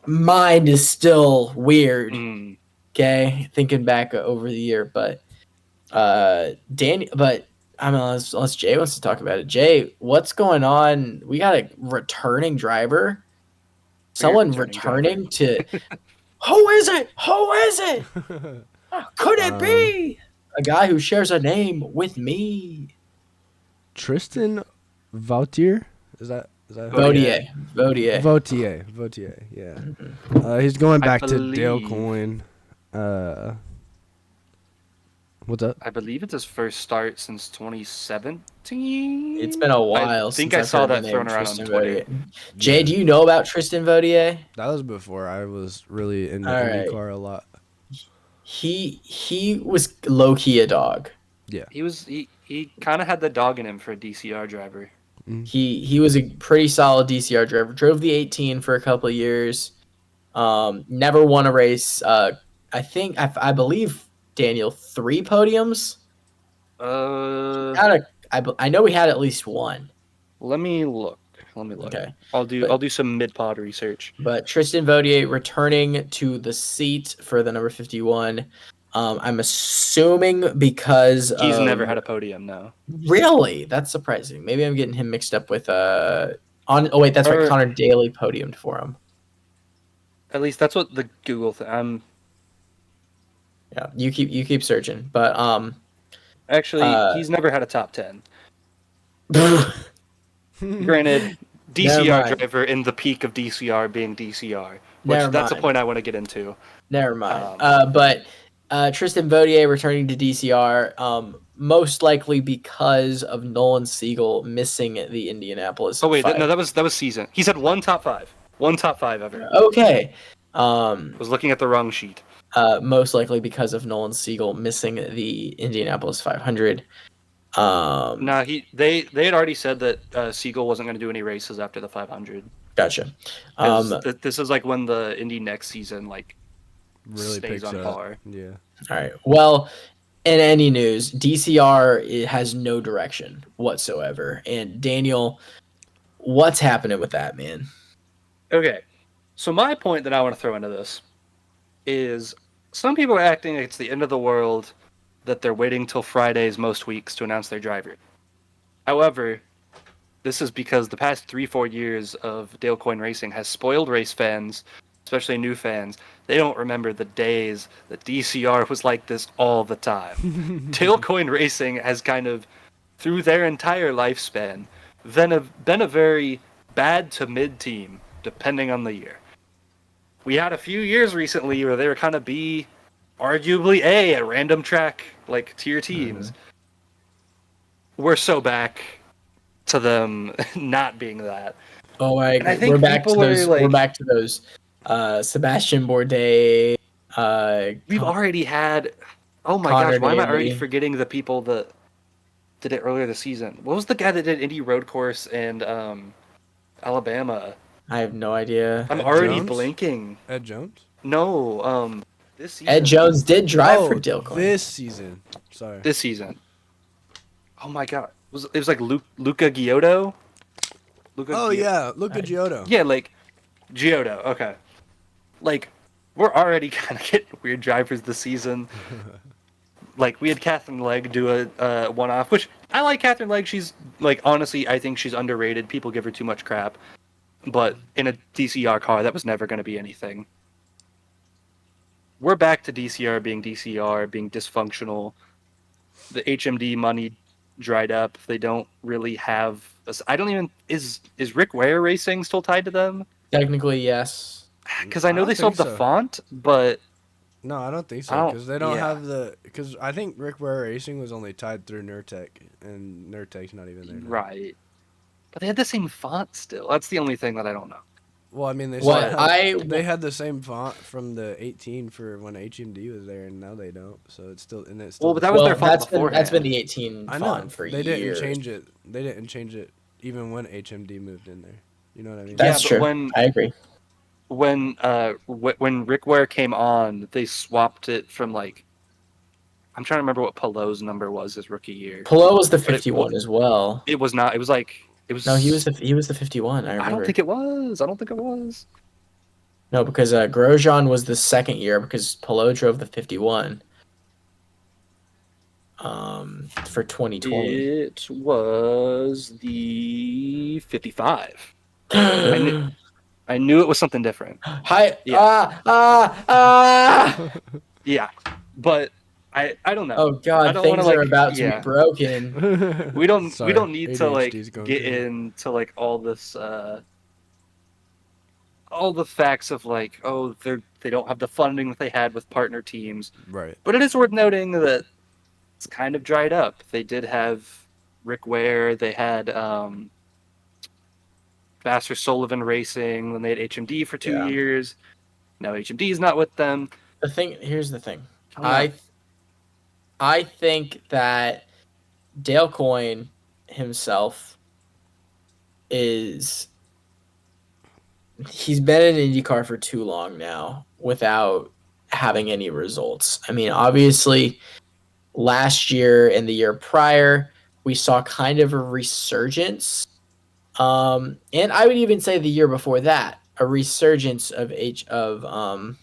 Mind is still weird. Okay, thinking back over the year, but unless Jay wants to talk about it. Jay, what's going on? We got a returning driver. Someone returning to. Who is it? Who is it? Could it be a guy who shares a name with me? Tristan Vautier? Is that Vautier. Vautier, yeah. He's going back to Dale believe- Coyne. What's up? I believe it's his first start since 2017. It's been a while. I think since I I've saw heard the that name thrown around on Tristan Twitter. Vautier. Jay, do you know about Tristan Vautier? That was before I was really into All right. IndyCar a lot. He was low key a dog. Yeah. He kind of had the dog in him for a DCR driver. He was a pretty solid DCR driver. Drove the 18 for a couple of years. Never won a race. I believe Daniel 3 podiums. I I know we had at least one. Let me look. Okay. I'll do some mid-pod research. But Tristan Vautier returning to the seat for the number 51. I'm assuming because He's never had a podium, no. Really? That's surprising. Maybe I'm getting him mixed up with Oh wait, that's right. Connor Daly podiumed for him. At least that's what the Google thing. Yeah, you keep searching, but actually he's never had a top 10. Granted, DCR driver in the peak of DCR being DCR, which that's a point I want to get into. Never mind. But Tristan Vautier returning to DCR, most likely because of Nolan Siegel missing the Indianapolis. Oh wait, no, that was season. He's had one top five ever. Okay. Was looking at the wrong sheet. Most likely because of Nolan Siegel missing the Indianapolis 500. Nah, they had already said that Siegel wasn't going to do any races after the 500. Gotcha. This is like when the Indy next season like really stays on par. Yeah. All right. Well, in any news, DCR it has no direction whatsoever. And Daniel, what's happening with that, man? Okay. So my point that I want to throw into this is some people are acting like it's the end of the world that they're waiting till Fridays most weeks to announce their driver. However, this is because the past 3-4 years of Dale Coyne Racing has spoiled race fans, especially new fans. They don't remember the days that DCR was like this all the time. Dale Coyne Racing has kind of, through their entire lifespan, been a very bad to mid team, depending on the year. We had a few years recently where they were kind of B, arguably A at random track, like tier teams. We're so back to them not being that. Oh, I think we're back to those. We're back to those. Sebastian Bourdais. We've already had. Oh my gosh! Why am I already forgetting the people that did it earlier this season? What was the guy that did Indy Road Course and Alabama? I have no idea. I'm already blanking. Ed Jones? No. This season. Ed Jones did drive for Dale Coyne. This season. Sorry. This season. Oh my god! It was like Luca Giotto. Luca Giotto. Yeah, like Giotto. Okay. Like we're already kind of getting weird drivers this season. Like we had Catherine Legg do a one-off, which I like Catherine Legg. She's like honestly, I think she's underrated. People give her too much crap. But in a DCR car, that was never going to be anything. We're back to DCR being dysfunctional. The HMD money dried up. They don't really have. I don't even. Is Rick Ware Racing still tied to them? Technically, yes. Because I know they still have the font, but no, I don't think so. Because they don't have the. Because I think Rick Ware Racing was only tied through Nurtec, and Nurtec's not even there now. Right. But they had the same font still. That's the only thing that I don't know. Well, I mean, they had the same font from the 18 for when HMD was there, and now they don't. So it's still. Well, but that was their font before. That's been the 18 font for years. They didn't change it. They didn't change it even when HMD moved in there. You know what I mean? That's true. I agree. When Rick Ware came on, they swapped it from like. I'm trying to remember what Pelot's number was his rookie year. Pelot was the 51 as well. It was not. It was like. No, he was the 51. I remember. I don't think it was. No, because Grosjean was the second year because Pelot drove the 51. For 2020. It was the 55. I knew it was something different. Hi. Yeah. Yeah, but. I don't know. Oh God, things are about to be broken. We don't need to like get into like all this all the facts of like they don't have the funding that they had with partner teams. Right. But it is worth noting that it's kind of dried up. They did have Rick Ware, they had Vassar Sullivan Racing, then they had HMD for 2 years. Now HMD is not with them. Here's the thing. I think that Dale Coyne himself he's been in IndyCar for too long now without having any results. I mean, obviously last year and the year prior, we saw kind of a resurgence. And I would even say the year before that, a resurgence of Dale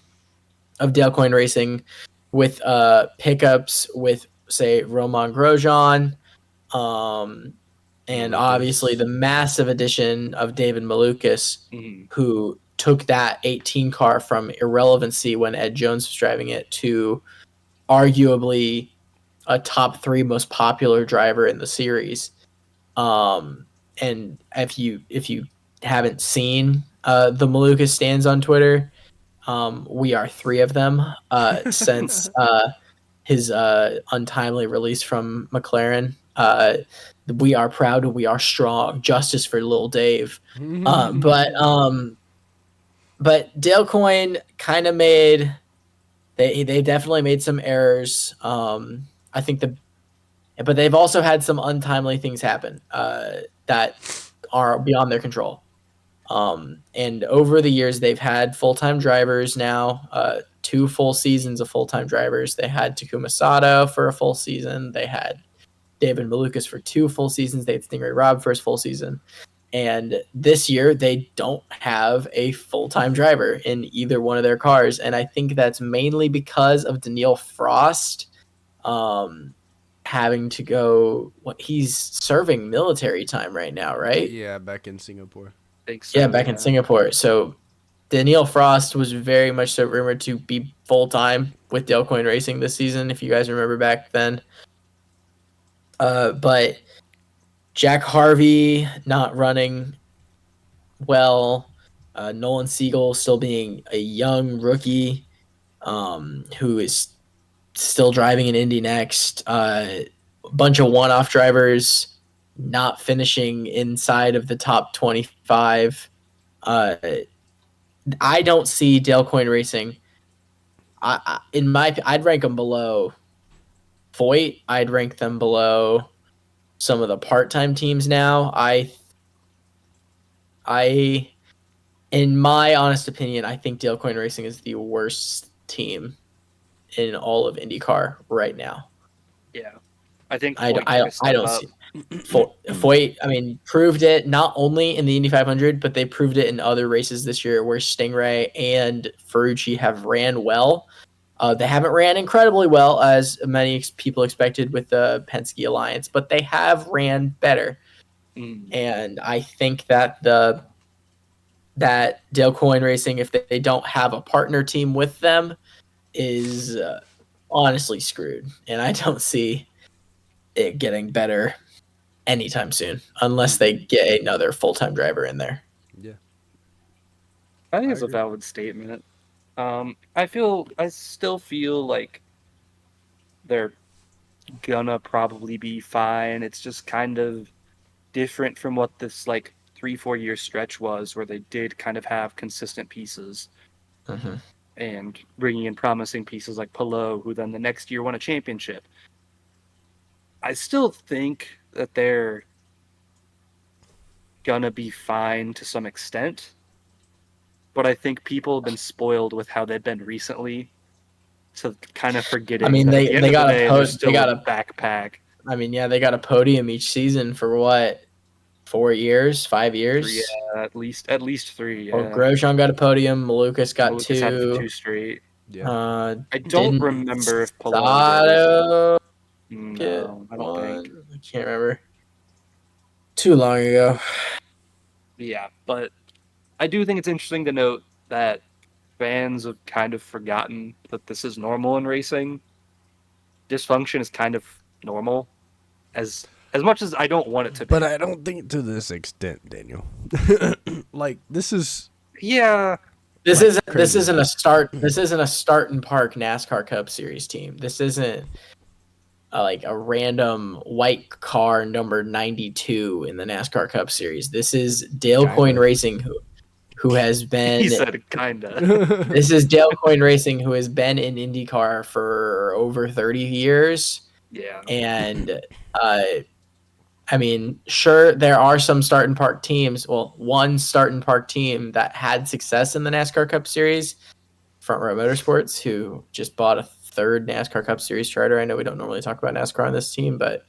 Coyne Racing with pickups with, say, Romain Grosjean, and obviously the massive addition of David Malukas, who took that 18 car from irrelevancy when Ed Jones was driving it to arguably a top 3 most popular driver in the series. And if you haven't seen the Malukas stands on Twitter, we are 3 of them since his untimely release from McLaren. We are proud and we are strong. Justice for Lil Dave. But Dale Coyne kind of made they definitely made some errors. I think but they've also had some untimely things happen that are beyond their control. And over the years, they've had full-time drivers now, 2 full seasons of full-time drivers. They had Takuma Sato for a full season. They had David Malukas for 2 full seasons. They had Stingray Robb for his full season. And this year, they don't have a full-time driver in either one of their cars. And I think that's mainly because of Daniil Frost having to go. He's serving military time right now, right? Yeah, back in Singapore. Back in Singapore. So Daniil Frost was very much so rumored to be full-time with Dale Coyne Racing this season, if you guys remember back then. But Jack Harvey not running well. Nolan Siegel still being a young rookie who is still driving in Indy Next. A bunch of one-off drivers not finishing inside of the top 25. I don't see Dale Coyne Racing. I'd rank them below Foyt. I'd rank them below some of the part-time teams now. In my honest opinion, I think Dale Coyne Racing is the worst team in all of IndyCar right now. Yeah, I think I don't see Foyt. I mean, proved it not only in the Indy 500, but they proved it in other races this year where Stingray and Ferrucci have ran well. They haven't ran incredibly well, as many people expected with the Penske Alliance, but they have ran better. And I think that Dale Coyne Racing, if they don't have a partner team with them, is honestly screwed. And I don't see it getting better anytime soon, unless they get another full-time driver in there. Yeah, I think it's a valid statement. I still feel like they're gonna probably be fine. It's just kind of different from what this 3-4 year stretch was, where they did kind of have consistent pieces, and bringing in promising pieces like Palou, who then the next year won a championship. I still think that they're gonna be fine to some extent, but I think people have been spoiled with how they've been recently, so kind of forgetting. I mean, they got a backpack. I mean, yeah, they got a podium each season for what, 4 years, 5 years? Yeah, at least 3. Yeah. Well, Grosjean got a podium. Malukas got 2. Had 2 straight. Yeah. I don't remember if Palou. No, I don't think. I can't remember. Too long ago. Yeah, but I do think it's interesting to note that fans have kind of forgotten that this is normal in racing. Dysfunction is kind of normal, as much as I don't want it to be. But I don't think to this extent, Daniel. This is. Yeah. This isn't a start and park NASCAR Cup Series team. This isn't a random white car number 92 in the NASCAR Cup Series. This is Dale Coyne Racing who has been. He said kinda. This is Dale Coyne Racing, who has been in IndyCar for over 30 years. Yeah. And I mean, sure, there are some start and park teams. Well, one start and park team that had success in the NASCAR Cup Series, Front Row Motorsports, who just bought a 3rd NASCAR Cup Series charter. I know we don't normally talk about NASCAR on this team, but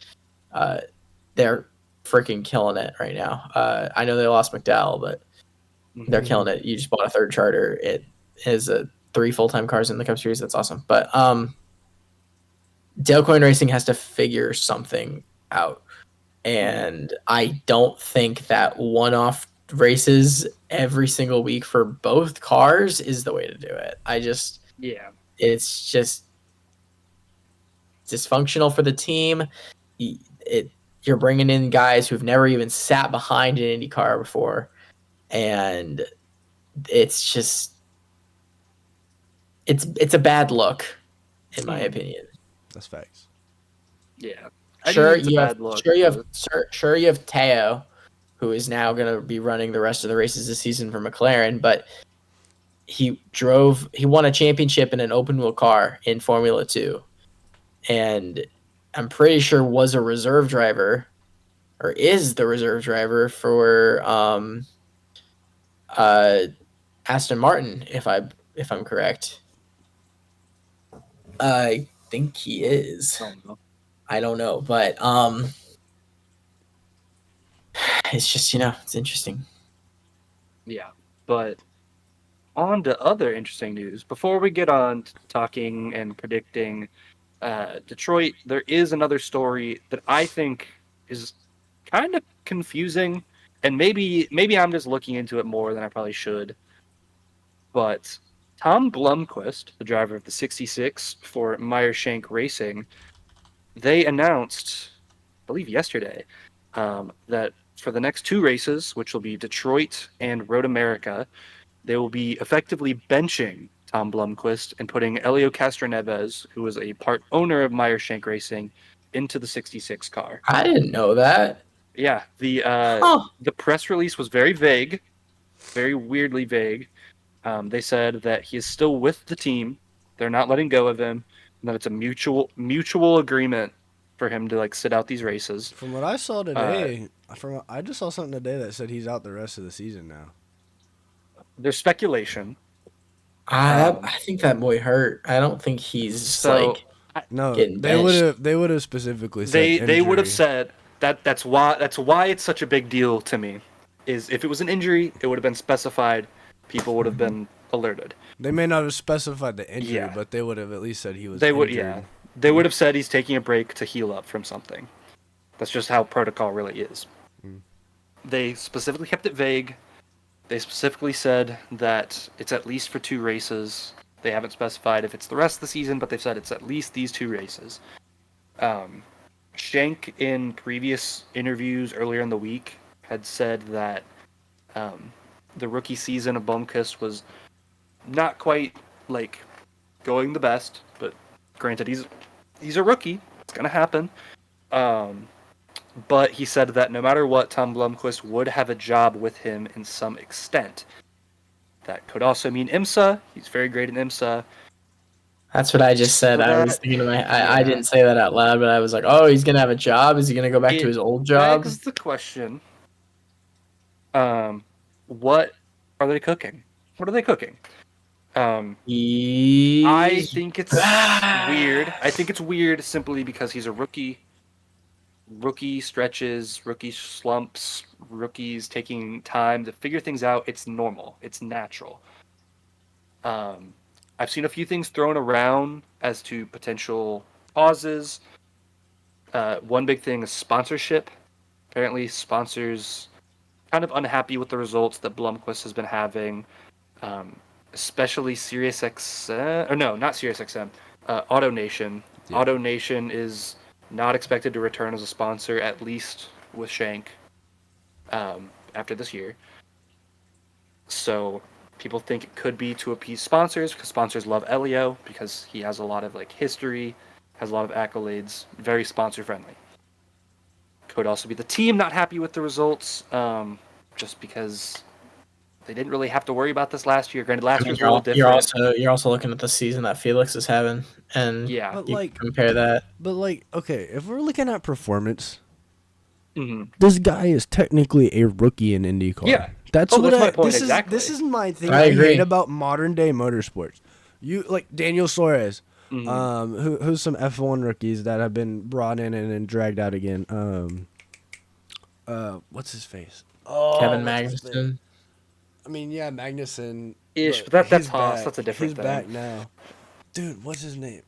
they're freaking killing it right now. I know they lost McDowell, but they're killing it. You just bought a third charter. It is 3 full-time cars in the Cup Series. That's awesome. But Dale Coyne Racing has to figure something out. And I don't think that one-off races every single week for both cars is the way to do it. It's just dysfunctional for the team. You're bringing in guys who've never even sat behind an Indy car before, and it's just it's a bad look, in my opinion. That's facts. Yeah. Sure, you have Teo, who is now going to be running the rest of the races this season for McLaren, but he won a championship in an open wheel car in Formula 2, and I'm pretty sure was a reserve driver, or is the reserve driver for Aston Martin, if I'm correct. I think he is. I don't know, but it's just, it's interesting. Yeah, but on to other interesting news. Before we get on to talking and predicting Detroit, there is another story that I think is kind of confusing, and maybe I'm just looking into it more than I probably should. But Tom Blomqvist, the driver of the 66 for Meyer Shank Racing, they announced, I believe yesterday, that for the next 2 races, which will be Detroit and Road America, they will be effectively benching Tom Blomqvist and putting Elio Castroneves, who was a part owner of Meyer Shank Racing, into the 66 car. I didn't know that. Yeah, the press release was very vague, very weirdly vague. They said that he is still with the team. They're not letting go of him, and that it's a mutual agreement for him to sit out these races. From what I saw today, I just saw something today that said he's out the rest of the season now. There's speculation. I think that boy hurt. I don't think he's no. Getting They would have specifically said they would have said that's why it's such a big deal to me. Is if it was an injury, it would have been specified. People would have been alerted. They may not have specified the injury, but they would have at least said he was. They would have said he's taking a break to heal up from something. That's just how protocol really is. They specifically kept it vague. They specifically said that it's at least for 2 races. They haven't specified if it's the rest of the season, but they've said it's at least these 2 races. Shank, in previous interviews earlier in the week, had said that the rookie season of Blomqvist was not quite going the best, but granted, he's a rookie. It's gonna happen. But he said that no matter what, Tom Blomqvist would have a job with him in some extent. That could also mean IMSA. He's very great at IMSA. That's what I just said. I was thinking I didn't say that out loud, but I was like, oh, he's going to have a job? Is he going to go back to his old job? Begs the question, what are they cooking? What are they cooking? I think it's weird. I think it's weird simply because he's a rookie. Rookie stretches, rookie slumps, rookies taking time to figure things out. It's normal. It's natural. I've seen a few things thrown around as to potential causes. One big thing is sponsorship. Apparently, sponsors kind of unhappy with the results that Blomqvist has been having, especially SiriusXM. Or no, not SiriusXM. AutoNation. Yeah. AutoNation is not expected to return as a sponsor, at least with Shank, after this year. So people think it could be to appease sponsors, because sponsors love Elio, because he has a lot of history, has a lot of accolades, very sponsor friendly. Could also be the team not happy with the results, just because they didn't really have to worry about this last year. Granted, last year was a little different. You're also looking at the season that Felix is having, and compare that. But okay, if we're looking at performance, this guy is technically a rookie in IndyCar. Yeah, that's my point. This is my thing. I hate about modern day motorsports. You Daniel Suarez, who's some F1 rookies that have been brought in and then dragged out again. what's his face? Oh, Kevin what's his face? Magnussen. I mean, yeah, Magnussen. Ish, But but that's he's Haas. back. That's a different He's thing. back now. Dude, what's his name?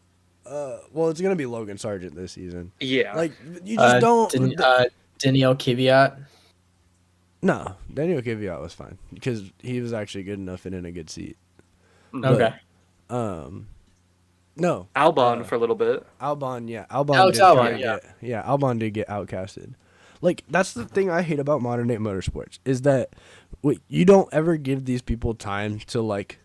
Well, it's gonna be Logan Sargent this season. Yeah. Like, you just don't. Danielle Kvyat. No, Daniel Kvyat was fine because he was actually good enough and in a good seat. Okay. But, no. Albon for a little bit. Albon, yeah. Albon Alex did Albon, kinda Albon did get outcasted. Like, that's the thing I hate about modern day motorsports is that you don't ever give these people time to like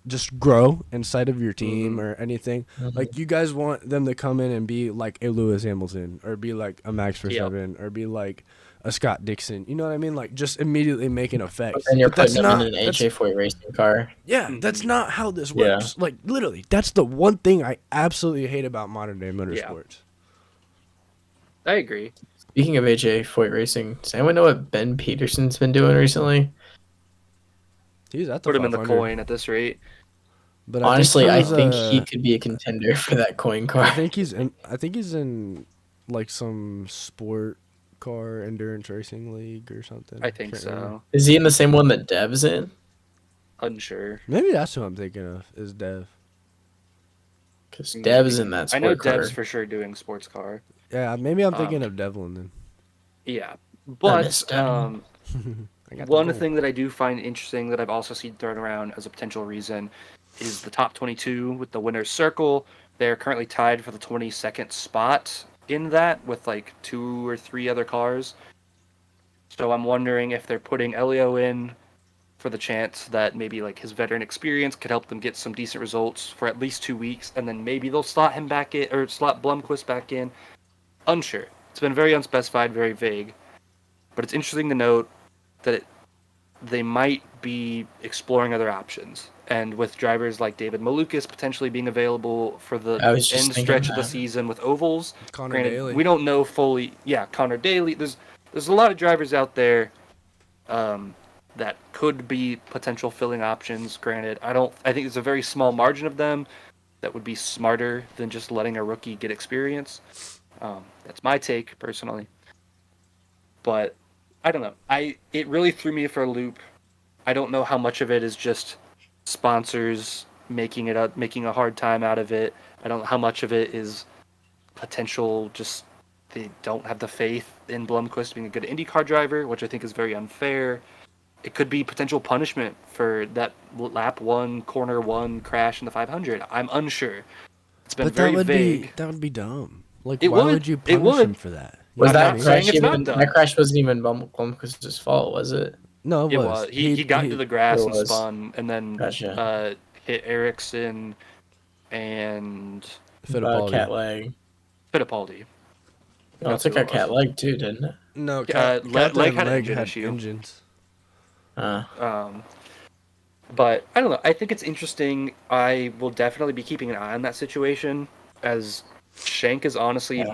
just grow inside of your team or anything. Like, you guys want them to come in and be like a Lewis Hamilton or be like a Max Verstappen or be like a Scott Dixon. You know what I mean? Like, just immediately making effects. And you're But putting them in an HA4 racing car. Yeah, that's not how this works. Like, literally, that's the one thing I absolutely hate about modern day motorsports. I agree. Speaking of HA4 racing, does anyone know what Ben Peterson's been doing recently? He's at the Put him in the 500. coin at this rate. But Honestly, I he's, think he could be a contender for that coin car. I think he's in like some sport car endurance racing league or something. I think Can't so. remember. Is he in the same one that Dev's in? Unsure. Maybe that's who I'm thinking of. Is Dev? Because Dev's in that I sport know car. Dev's for sure doing sports car. Yeah, maybe I'm thinking of Devlin then. Yeah. miss But Devlin. one thing that I do find interesting that I've also seen thrown around as a potential reason is the top 22 with the winner's circle. They're currently tied for the 22nd spot in that with like 2 or 3 other cars. So I'm wondering if they're putting Elio in for the chance that maybe like his veteran experience could help them get some decent results for at least 2 weeks, and then maybe they'll slot him back in or slot Blomqvist back in. Unsure. It's been very unspecified, very vague. But it's interesting to note that they might be exploring other options. And with drivers like David Malukas potentially being available for the end stretch of the season with ovals, Connor Daly. we don't know fully. Yeah, Connor Daly. There's a lot of drivers out there that could be potential filling options. Granted, I think it's a very small margin of them that would be smarter than just letting a rookie get experience. That's my take personally. But I don't know. It really threw me for a loop. I don't know how much of it is just sponsors making a hard time out of it. I don't know how much of it is potential just they don't have the faith in Blomqvist being a good IndyCar driver, which I think is very unfair. It could be potential punishment for that lap 1, corner 1 crash in the 500. I'm unsure. It's been very vague. That would be dumb. Like, It why would. would you It punish would. him for that? Was I'm that not crash saying it's not even? done. That crash wasn't even Blomqvist's fault, was it? No, It was. He got into the grass It and was. spun, and then hit Ericsson and Fittipaldi. Cat leg. Fittipaldi. Oh, it took a cat leg too, didn't it? No, leg had an engine issue. engines. But I don't know. I think it's interesting. I will definitely be keeping an eye on that situation, as Shank is honestly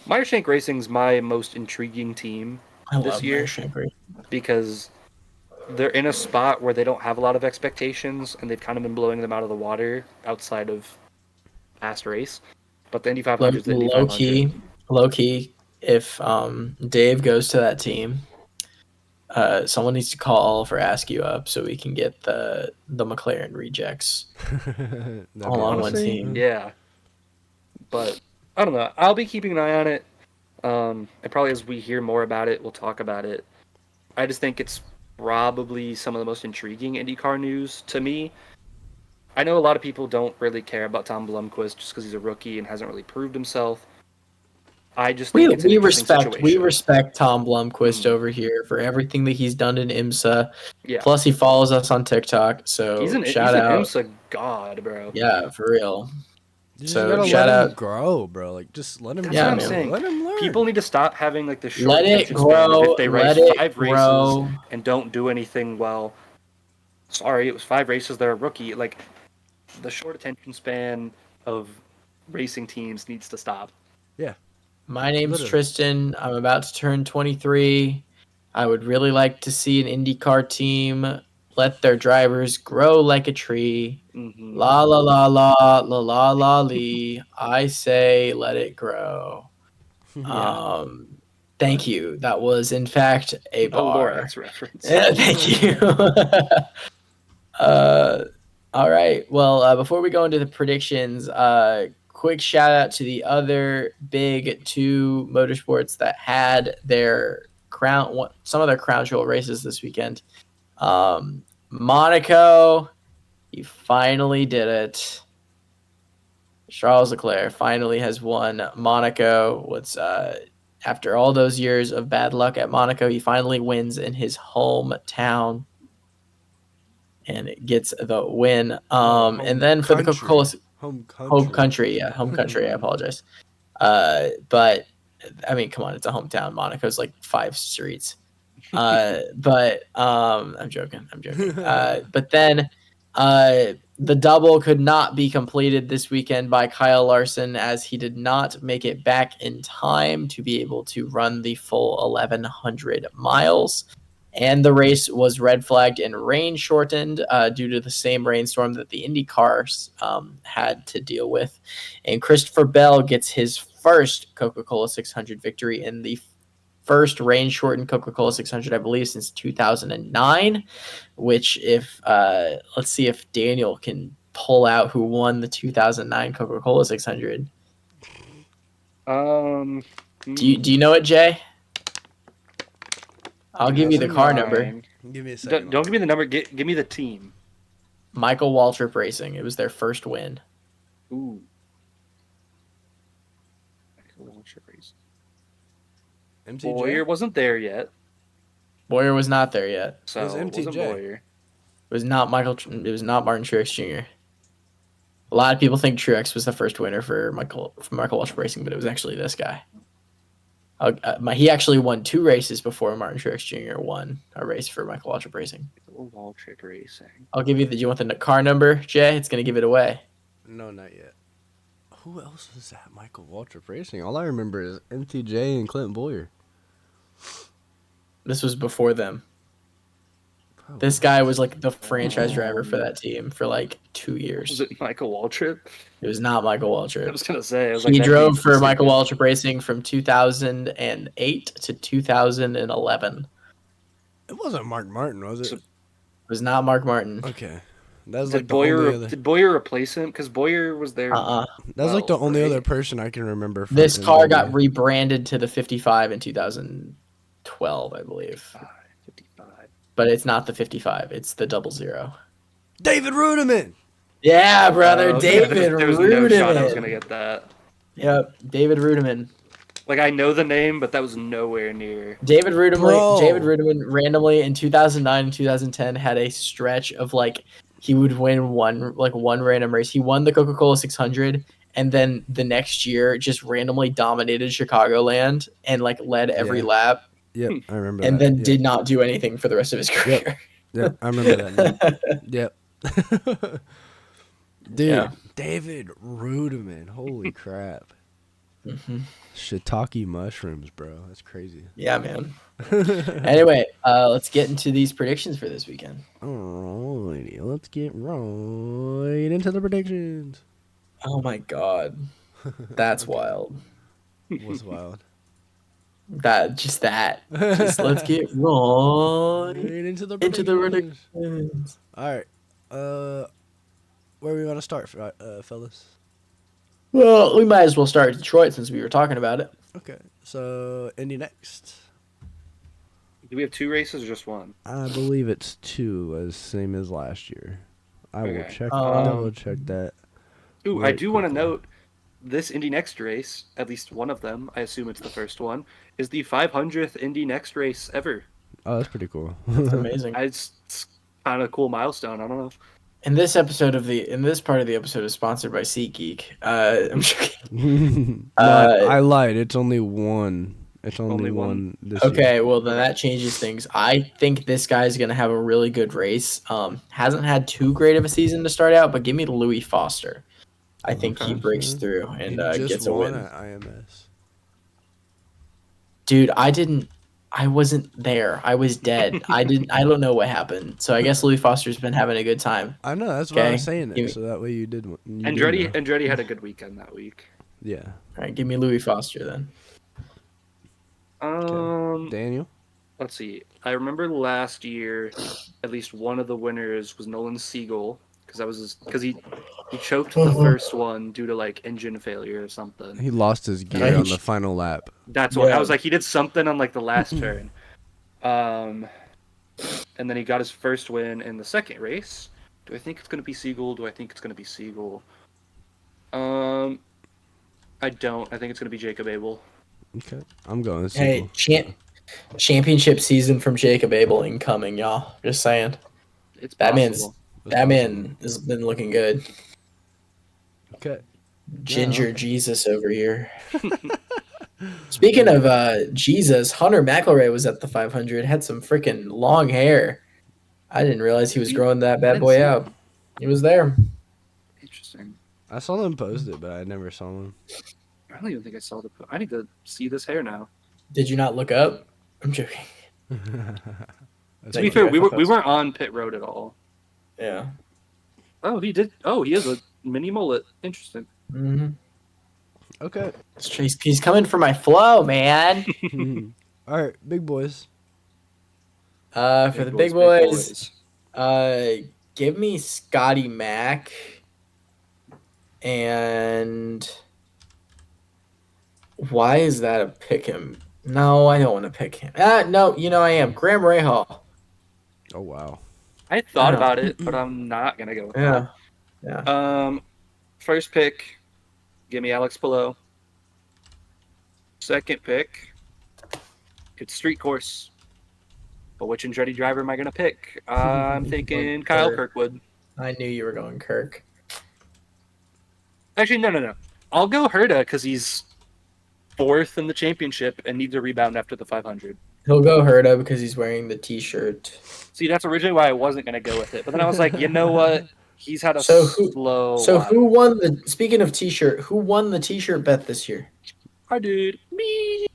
Meyer Shank Racing's my most intriguing team this year because they're in a spot where they don't have a lot of expectations and they've kind of been blowing them out of the water outside of past race. But the Indy 500 is the Indy 500. Low key, if Dave goes to that team, someone needs to call for Ask You Up so we can get the McLaren rejects all on one team. Yeah. But I don't know. I'll be keeping an eye on it. And probably as we hear more about it, we'll talk about it. I just think it's probably some of the most intriguing IndyCar news to me. I know a lot of people don't really care about Tom Blomqvist just because he's a rookie and hasn't really proved himself. I just think it's an interesting situation. We respect Tom Blomqvist over here for everything that he's done in IMSA. Yeah. Plus, he follows us on TikTok, so he's an IMSA god, bro. Yeah, for real. So shout out, grow, bro. Like, just let him. That's what I'm saying. Let him learn. People need to stop having like the short let it attention grow. span of if they race 5 grow. races and don't do anything well. Sorry, it was 5 races. They're a rookie. Like, the short attention span of racing teams needs to stop. Yeah. My name's Tristan. I'm about to turn 23. I would really like to see an IndyCar team let their drivers grow like a tree. Mm-hmm. La la la la la la la lee. I say let it grow. Yeah. Thank you. That was, in fact, a A bar. Lorax reference. Thank you. All right. Well, before we go into the predictions, quick shout out to the other big two motorsports that had their some of their crown jewel races this weekend. Monaco, he finally did it. Charles Leclerc finally has won Monaco. After all those years of bad luck at Monaco, he finally wins in his hometown. And it gets the win. And then for the Coca-Cola home country, I apologize. But I mean, come on, it's a hometown. Monaco's like 5 streets. But I'm joking. But then the double could not be completed this weekend by Kyle Larson, as he did not make it back in time to be able to run the full 1,100 miles. And the race was red flagged and rain shortened due to the same rainstorm that the IndyCars had to deal with. And Christopher Bell gets his first Coca-Cola 600 victory in the first rain shortened Coca-Cola 600, I believe, since 2009. Which, let's see if Daniel can pull out who won the 2009 Coca-Cola 600. Do you know it, Jay? I'll give you the car number. Give me a second. Don't give me the number. Give me the team. Michael Waltrip Racing. It was their first win. Ooh. Michael Waltrip Racing. MTJ? Boyer wasn't there yet. Boyer was not there yet. So It was it wasn't MTJ. Boyer. It was not Martin Truex Jr. A lot of people think Truex was the first winner for Michael Waltrip Racing, but it was actually this guy. He actually won 2 races before Martin Truex Jr. won a race for Michael Waltrip Racing. Waltrip Racing. I'll give you do you want the car number, Jay? It's going to give it away. No, not yet. Who else was that? Michael Waltrip Racing. All I remember is MTJ and Clint Boyer. This was before them. Oh, This guy was like the franchise driver for that team for like 2 years. Was it Michael Waltrip? It was not Michael Waltrip. I was gonna say. He drove for Michael Waltrip Racing from 2008 to 2011. It wasn't Mark Martin, was it? It was not Mark Martin. Okay. That was Did like the only Boyer other. Did Boyer replace him? Because Boyer was there. That was like the Well, only right. other person I can remember. From This car NW. got rebranded to the 55 in 2012, I believe. 55. But it's not the 55. It's the 00. David Rudiman. Yeah, brother. David There was no shot I was Rudiman. gonna get that. Yep, David Rudiman. Like, I know the name, but that was nowhere near. David Bro. Rudiman randomly in 2009 and 2010 had a stretch of like he would win one random race. He won the Coca-Cola 600, and then the next year just randomly dominated Chicagoland and like led every lap, Yep, I remember. and that. then Yep. did not do anything for the rest of his career. Yep, I remember that. Yep. Dude, Yeah. David Rudiman. Holy crap. Mm-hmm. Shiitake mushrooms, bro. That's crazy. Yeah, man. Anyway, let's get into these predictions for this weekend. Alrighty, let's get right into the predictions. Oh my god, that's wild. What's wild? Just let's get right Into the into the predictions. predictions. Alright. Where we want to start, fellas? Well, we might as well start Detroit since we were talking about it. Okay, so Indy next. Do we have 2 races or just one? I believe it's 2, as same as last year. I will Okay. check. Um, Double check that. Ooh, I Right, do want to quickly. note this Indy Next race, at least one of them, I assume it's the first one, is the 500th Indy Next race ever. Oh, that's pretty cool. It's amazing. It's kind of a cool milestone. I don't know. And this part of the episode is sponsored by SeatGeek. I'm joking. No, I lied. It's only one. It's only Only one? one this year. Okay, well then that changes things. I think this guy's gonna have a really good race. Hasn't had too great of a season to start out, but give me Louis Foster. I think he Okay. breaks through and He just gets a won win. at IMS. Dude, I wasn't there. I was dead. I don't know what happened. So I guess Louis Foster's been having a good time. I know. that's why I Okay. was saying Give it. me- So that way you did. You did Andretti know. Andretti had a good weekend that week. Yeah. All right, give me Louis Foster then. Daniel. Let's see. I remember last year, at least one of the winners was Nolan Siegel because he choked the first one due to like engine failure or something. He lost his gear on the final lap. That's what I was like. He did something on like the last turn, and then he got his first win in the second race. Do I think it's gonna be Siegel? Do I think it's gonna be Siegel? I don't. I think it's gonna be Jacob Abel. Okay, I'm going to Hey, Siegel. championship season from Jacob Abel incoming, y'all. Just saying. It's That possible. man has been looking good. Okay. Ginger Jesus over here. Speaking of Jesus, Hunter McElroy was at the 500. Had some freaking long hair. I didn't realize he was growing that bad boy out. He was there. Interesting. I saw them post it, but I never saw them. I don't even think I saw the. I need to see this hair now. Did you not look up? I'm joking. To be fair, we weren't on pit road at all. Yeah. Oh, he did. Oh, he has a mini mullet. Interesting. Mm-hmm. Okay. He's coming for my flow, man. All right, big boys. For the big boys, give me Scotty Mack. And why is that a pick him? No, I don't want to pick him. No, I am. Graham Rahal. Oh, wow. I thought about it, but I'm not gonna go with that. Yeah. First pick, give me Alex Palou. Second pick, it's street course. But which Andretti driver am I gonna pick? I'm thinking Kyle Kirkwood. I knew you were going Kirk. Actually, no. I'll go Herta because he's fourth in the championship and needs a rebound after the 500. He'll go Herta because he's wearing the T-shirt. See, that's originally why I wasn't gonna go with it, but then I was like, you know what? He's had a slow. So who won the? Speaking of T-shirt, who won the T-shirt bet this year? I did. Me.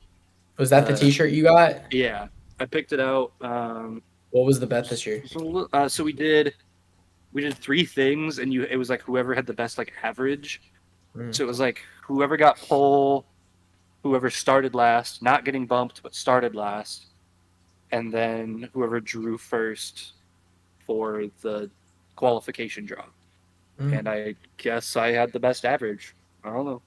Was that the T-shirt you got? Yeah, I picked it out. What was the bet this year? So we did three things, and it was like whoever had the best like average. So it was like whoever got pole, whoever started last, not getting bumped but started last, and then whoever drew first for the qualification draw. And I guess I had the best average. I don't know.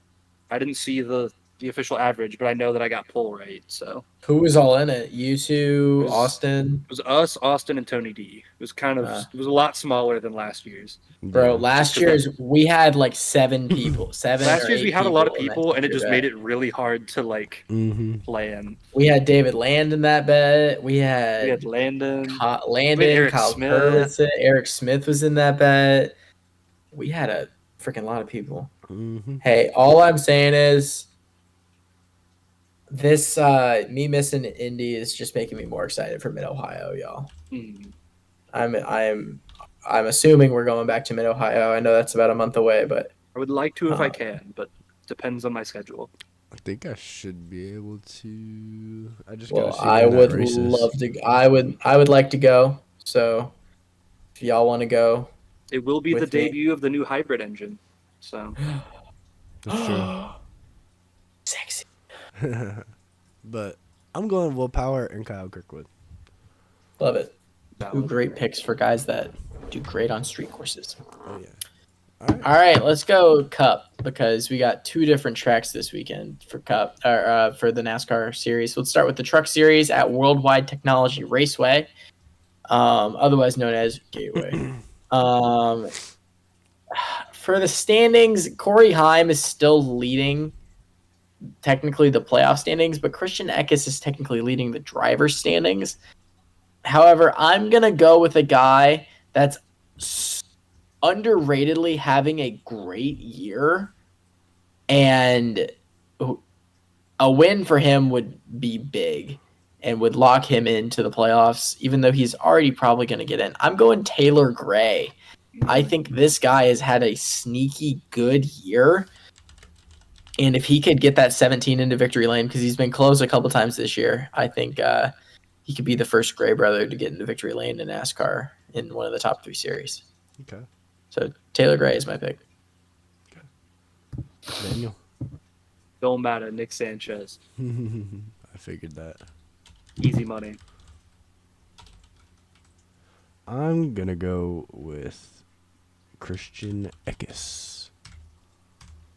I didn't see the official average, but I know that I got pole right. So who was all in it? You two, Austin. It was us, Austin, and Tony D. It was it was a lot smaller than last year's. Bro, last year's we had like 7 people. Last year's we had a lot of people, and it just made it really hard to like plan. We had David Land in that bet. We had Landon, Landon, Kyle Smith. Eric Smith was in that bet. We had a freaking lot of people. Hey, all I'm saying is this me missing Indy is just making me more excited for Mid Ohio, y'all. I'm assuming we're going back to Mid Ohio. I know that's about a month away, but I would like to if I can, but depends on my schedule. I think I should be able to. I just I would love to. I would like to go. So if y'all want to go, it will be the debut of the new hybrid engine. So that's true. Sexy. But I'm going Will Power and Kyle Kirkwood. Love it. 2 great picks for guys that do great on street courses. Oh yeah. All right, let's go Cup because we got 2 different tracks this weekend for Cup or for the NASCAR series. Let's start with the Truck Series at Worldwide Technology Raceway, otherwise known as Gateway. For the standings, Corey Heim is still leading technically the playoff standings, but Christian Eckes is technically leading the driver's standings. However, I'm going to go with a guy that's underratedly having a great year, and a win for him would be big and would lock him into the playoffs, even though he's already probably going to get in. I'm going Taylor Gray. I think this guy has had a sneaky good year, and if he could get that 17 into victory lane, because he's been close a couple times this year, I think he could be the first Gray brother to get into victory lane in NASCAR in one of the top 3 series. Okay. So Taylor Gray is my pick. Okay. Daniel. Don't matter, Nick Sanchez. I figured that. Easy money. I'm gonna go with Christian Eckes.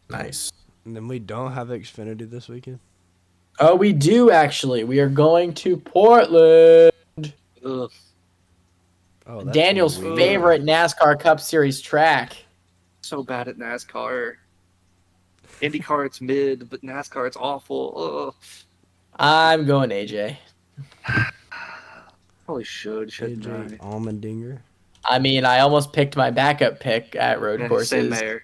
Nice. And then we don't have Xfinity this weekend. Oh, we do actually. We are going to Portland. Ugh. Oh, that's Daniel's weird. favorite NASCAR Cup Series track. So bad at NASCAR. IndyCar, it's mid, but NASCAR, it's awful. Ugh. I'm going AJ. Probably shouldn't AJ I? Allmendinger. I mean, I almost picked my backup pick at road Sam courses. Mayer.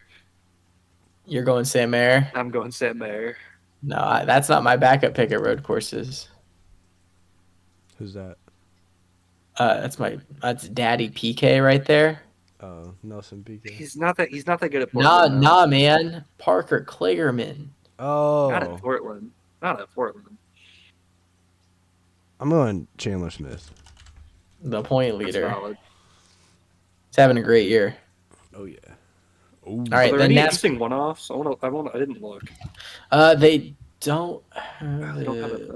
You're going Sam Mayer? I'm going Sam Mayer. No, that's not my backup pick at road courses. Who's that? That's Daddy PK right there. Nelson Piquet. He's not that good at Portland. Nah, man. Parker Kligerman. Not at Oh, Portland. Not at Portland. I'm going Chandler Smith. The point That's leader. valid. He's having a great year. Oh yeah. Ooh. All Are right, there then any NASCAR. interesting one-offs? I didn't look. They don't. They don't have it.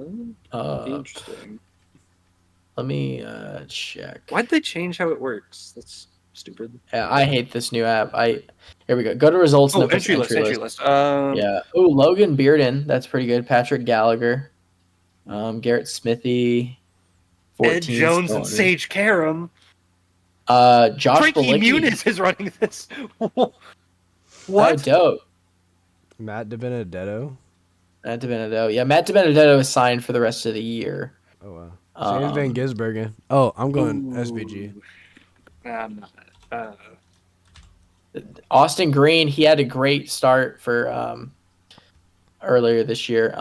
Interesting. Let me check. Why'd they change how it works? That's stupid. Yeah, I hate this new app. Here we go. Go to results. Oh, and then pick entry list. Yeah. Oh, Logan Bearden. That's pretty good. Patrick Gallagher. Garrett Smithy. Ed Jones and Sage Karam. Josh Frankie Bilicki. Muniz is running this. Oh, What? dope. Matt DiBenedetto. Matt DiBenedetto. Yeah, Matt DiBenedetto is signed for the rest of the year. Oh wow. James Van Gisbergen. Oh, I'm going SVG. I'm not. Austin Green, he had a great start for earlier this year.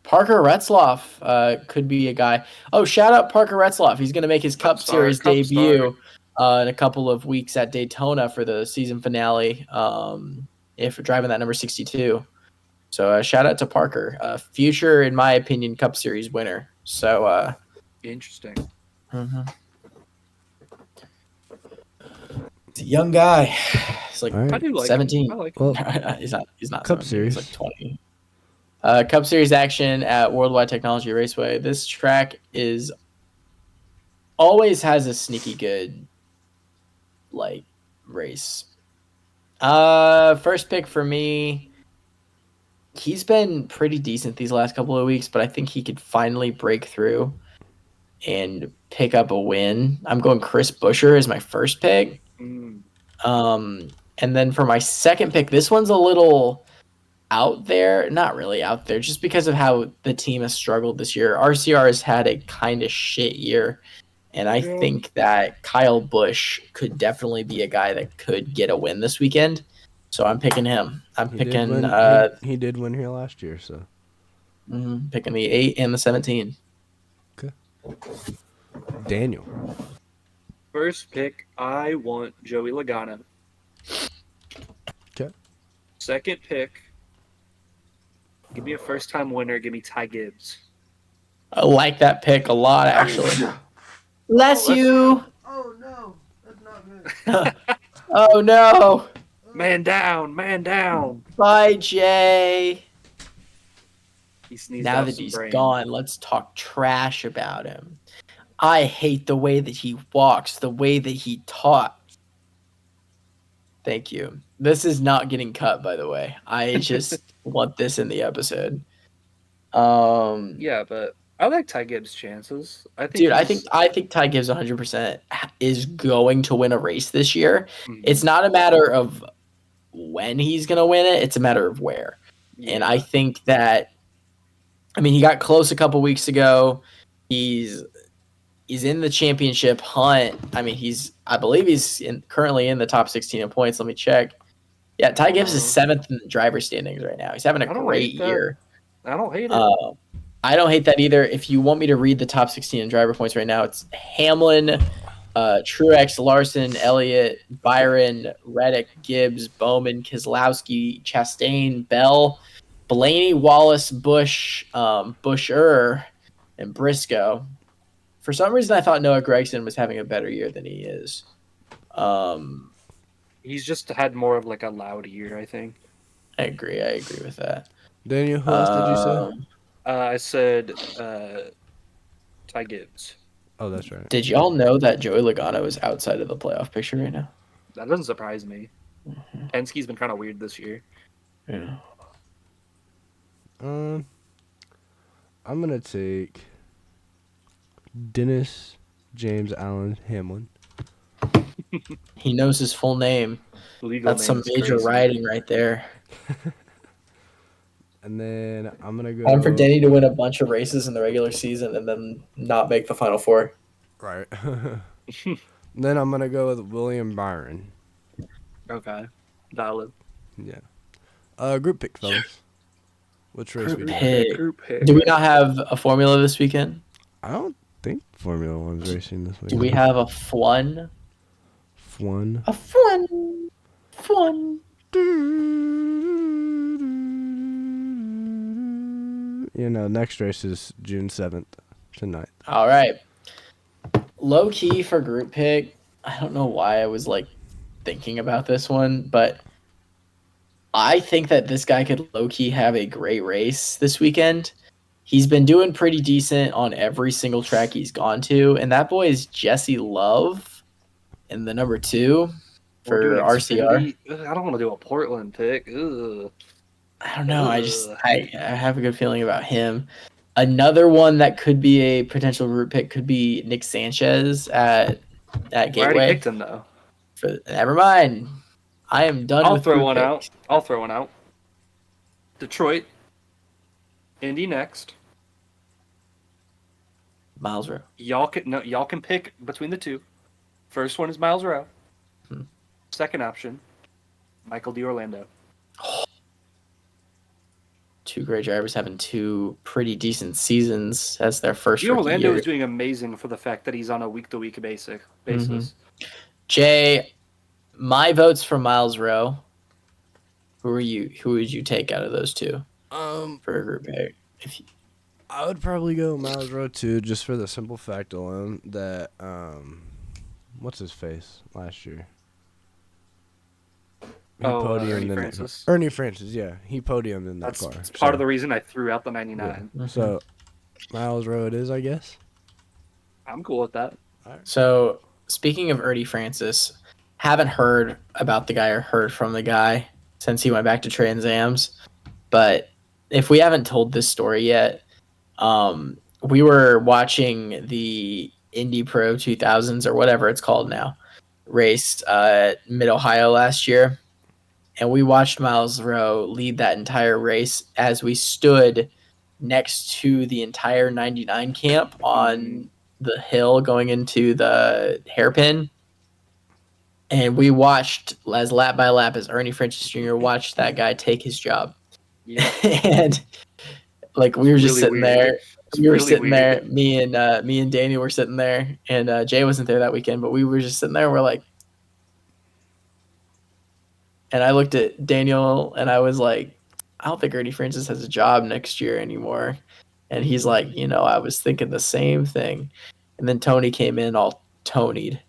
Parker Retzloff could be a guy. Oh, shout out Parker Retzloff. He's going to make his Cup Series debut in a couple of weeks at Daytona for the season finale. If driving that number 62. So shout out to Parker, future, in my opinion, Cup Series winner. So Interesting. He's a young guy. He's like All right. I do like 17. him. I like Well, him. he's not Cup 17, Series. He's like 20. Cup Series action at Worldwide Technology Raceway. This track always has a sneaky good race. First pick for me. He's been pretty decent these last couple of weeks, but I think he could finally break through and pick up a win. I'm going Chris Buescher as my first pick. And then for my second pick, this one's a little out there. Not really out there, just because of how the team has struggled this year. RCR has had a kind of shit year, and I think that Kyle Busch could definitely be a guy that could get a win this weekend. So I'm picking him. He did win here last year, so picking the 8 and the 17. Okay. Daniel. First pick, I want Joey Logano. Okay. Second pick, give me a first-time winner. Give me Ty Gibbs. I like that pick a lot, actually. Bless you. Oh no, that's not good. Oh no. Man down. Bye, Jay. He sneezed Now out that some he's brain. gone, let's talk trash about him. I hate the way that he walks, the way that he talks. Thank you. This is not getting cut, by the way. I just want this in the episode. Yeah, but I like Ty Gibbs' chances. I think Ty Gibbs 100% is going to win a race this year. It's not a matter of when he's going to win it. It's a matter of where. Yeah. And I think that, he got close a couple weeks ago. He's in the championship hunt. I believe he's currently in the top 16 in points. Let me check. Yeah, Ty Gibbs is 7th in the driver's standings right now. He's having a great year. I don't hate it. I don't hate that either. If you want me to read the top 16 in driver points right now, it's Hamlin, Truex, Larson, Elliott, Byron, Reddick, Gibbs, Bowman, Keselowski, Chastain, Bell, Blaney, Wallace, Busch, Buescher, and Briscoe. For some reason, I thought Noah Gragson was having a better year than he is. He's just had more of like a loud year, I think. I agree with that. Daniel, who else did you say? I said Ty Gibbs. Oh, that's right. Did y'all know that Joey Logano is outside of the playoff picture right now? That doesn't surprise me. Penske's been kind of weird this year. Yeah. I'm gonna take Dennis James Allen Hamlin. He knows his full name. Legal That's some name's major crazy. writing right there. And then I'm gonna go. Time for Denny to win a bunch of races in the regular season and then not make the Final Four. Right. Then I'm gonna go with William Byron. Okay, valid. Yeah. Group pick, fellas. Which race we got? Group pick. Do we not have a formula this weekend? I don't think Formula One's racing this week. Do we have a F1? F1? A F1. F1. You know, next race is June 7th to 9th. All right. Low key for group pick. I don't know why I was like thinking about this one, but I think that this guy could low key have a great race this weekend. He's been doing pretty decent on every single track he's gone to, and that boy is Jesse Love in the number 2 for RCR. I don't want to do a Portland pick. Ugh. I don't know. I have a good feeling about him. Another one that could be a potential group pick could be Nick Sanchez at Gateway. I already picked him though. Never mind. I am done. I'll with throw group one picks. out. I'll throw one out. Detroit. Indy next. Miles Rowe. Y'all can pick between the two. First one is Miles Rowe. Second option, Michael D'Orlando. Two great drivers having two pretty decent seasons as their first rookie D'Orlando year. is doing amazing for the fact that he's on a week-to-week basis. Jay, my vote's for Miles Rowe. Who would you take out of those two? For a group pick? I would probably go Miles Rowe too, just for the simple fact alone that what's his face last year? Ernie Francis, yeah. He podiumed in that car. That's part of the reason I threw out the 99. Yeah. So, Miles Rowe it is, I guess. I'm cool with that. All right. So, speaking of Ernie Francis, haven't heard about the guy or heard from the guy since he went back to Trans Am's. But if we haven't told this story yet, we were watching the Indy Pro 2000s or whatever it's called now, raced Mid-Ohio last year. And we watched Miles Rowe lead that entire race as we stood next to the entire 99 camp on the hill going into the hairpin. And we watched as lap by lap as Ernie Francis Jr. watched that guy take his job. Yeah. And like we were just sitting there. We were sitting there. Me and Daniel were sitting there, and Jay wasn't there that weekend, but we were just sitting there. We're like, and I looked at Daniel and I was like, I don't think Ernie Francis has a job next year anymore. And he's like, I was thinking the same thing. And then Tony came in all Tony'd,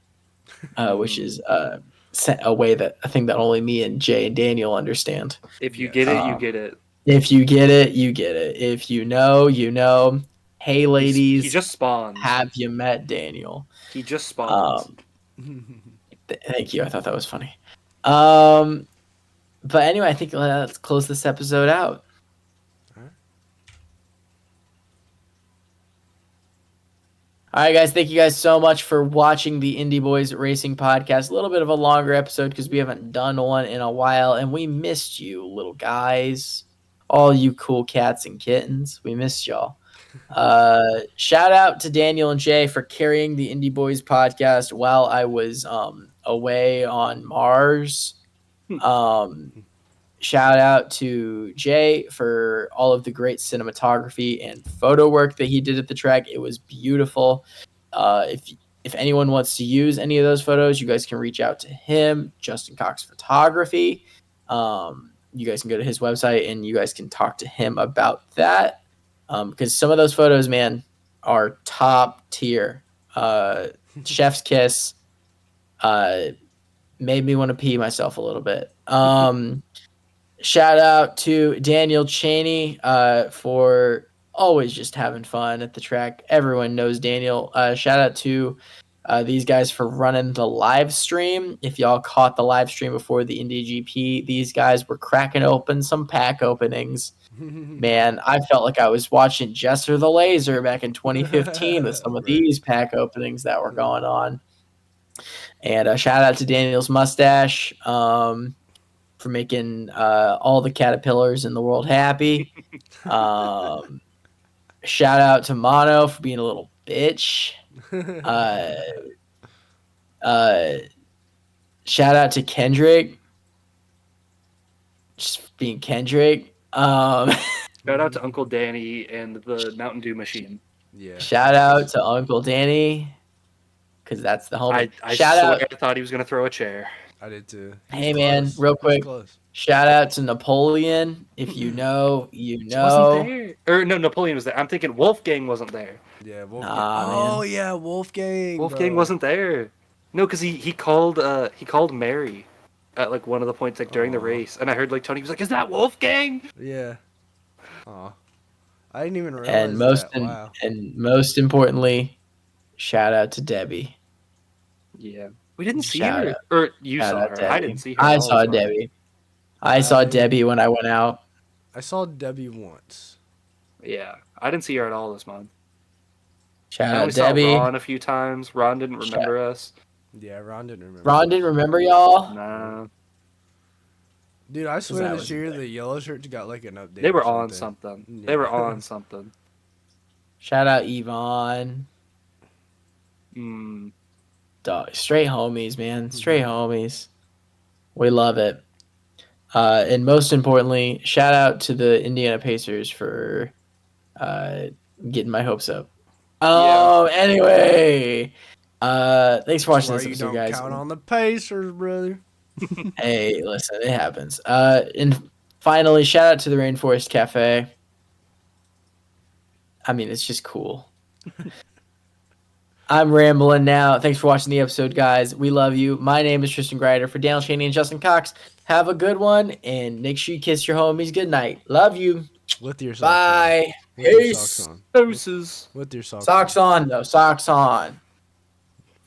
which is a way that I think that only me and Jay and Daniel understand. If you get it, you get it. If you get it, you get it. If you know, you know. Hey, ladies. He just spawned. Have you met Daniel? He just spawned. Thank you. I thought that was funny. But anyway, I think let's close this episode out. All right, guys. Thank you guys so much for watching the Indy Boys Racing Podcast. A little bit of a longer episode because we haven't done one in a while, and we missed you, little guys. All you cool cats and kittens. We missed y'all. Shout out to Daniel and Jay for carrying the Indy Boys Podcast while I was away on Mars. Shout out to Jay for all of the great cinematography and photo work that he did at the track. It was beautiful. If anyone wants to use any of those photos, you guys can reach out to him, Justin Cox Photography. You guys can go to his website and you guys can talk to him about that. Because some of those photos, man, are top tier. Chef's kiss. Made me want to pee myself a little bit. Shout out to Daniel Chaney for always just having fun at the track. Everyone knows Daniel. Shout out to these guys for running the live stream. If y'all caught the live stream before the Indy GP, these guys were cracking open some pack openings. Man, I felt like I was watching Jesser the Laser back in 2015 with some of these pack openings that were going on. And shout out to Daniel's mustache for making all the caterpillars in the world happy. Shout out to Mono for being a little bitch. Shout out to Kendrick, just being Kendrick. Shout out to Uncle Danny and the Mountain Dew machine. Yeah. Shout out to Uncle Danny, because that's the homie. I Shout swear out. I thought he was gonna throw a chair. I did too. Hey man, real quick. Shout out to Napoleon. If you know, you He know. wasn't there. Or no, Napoleon was there. I'm thinking Wolfgang wasn't there. Yeah, Wolfgang. Nah, Oh yeah, Wolfgang. Wolfgang bro. wasn't there. No, because he called Mary at like one of the points like during the race, and I heard like Tony was like, "Is that Wolfgang?" Yeah. Aw. I didn't even realize And most that. Wow. and most importantly, shout out to Debbie. Yeah, we didn't see Shout her, out. or you Shout saw out her. Debbie. I didn't see her. I at all saw this morning. Debbie. I saw Debbie when I went out. I saw Debbie once. Yeah, I didn't see her at all this month. Shout I out only saw Debbie. Ron a few times. Ron didn't remember us. Yeah, Ron didn't remember. Ron didn't remember y'all. Nah, Dude, I swear I this was year there. the yellow shirts got like an update. they were or on something. Yeah. They were on something. Shout out Yvonne. Mm. Dog, straight homies, man. Straight homies. We love it. And most importantly, shout out to the Indiana Pacers for getting my hopes up. Anyway. Thanks for watching this you episode, don't guys. count on the Pacers, brother. Hey, listen, it happens. And finally, shout out to the Rainforest Cafe. I mean, it's just cool. I'm rambling now. Thanks for watching the episode, guys. We love you. My name is Tristan Grider. For Daniel Cheney and Justin Cox, have a good one, and make sure you kiss your homies. Good night. Love you. With your socks Bye. on. With your Peace. socks on. Doses. With your socks Socks on, though. Socks on.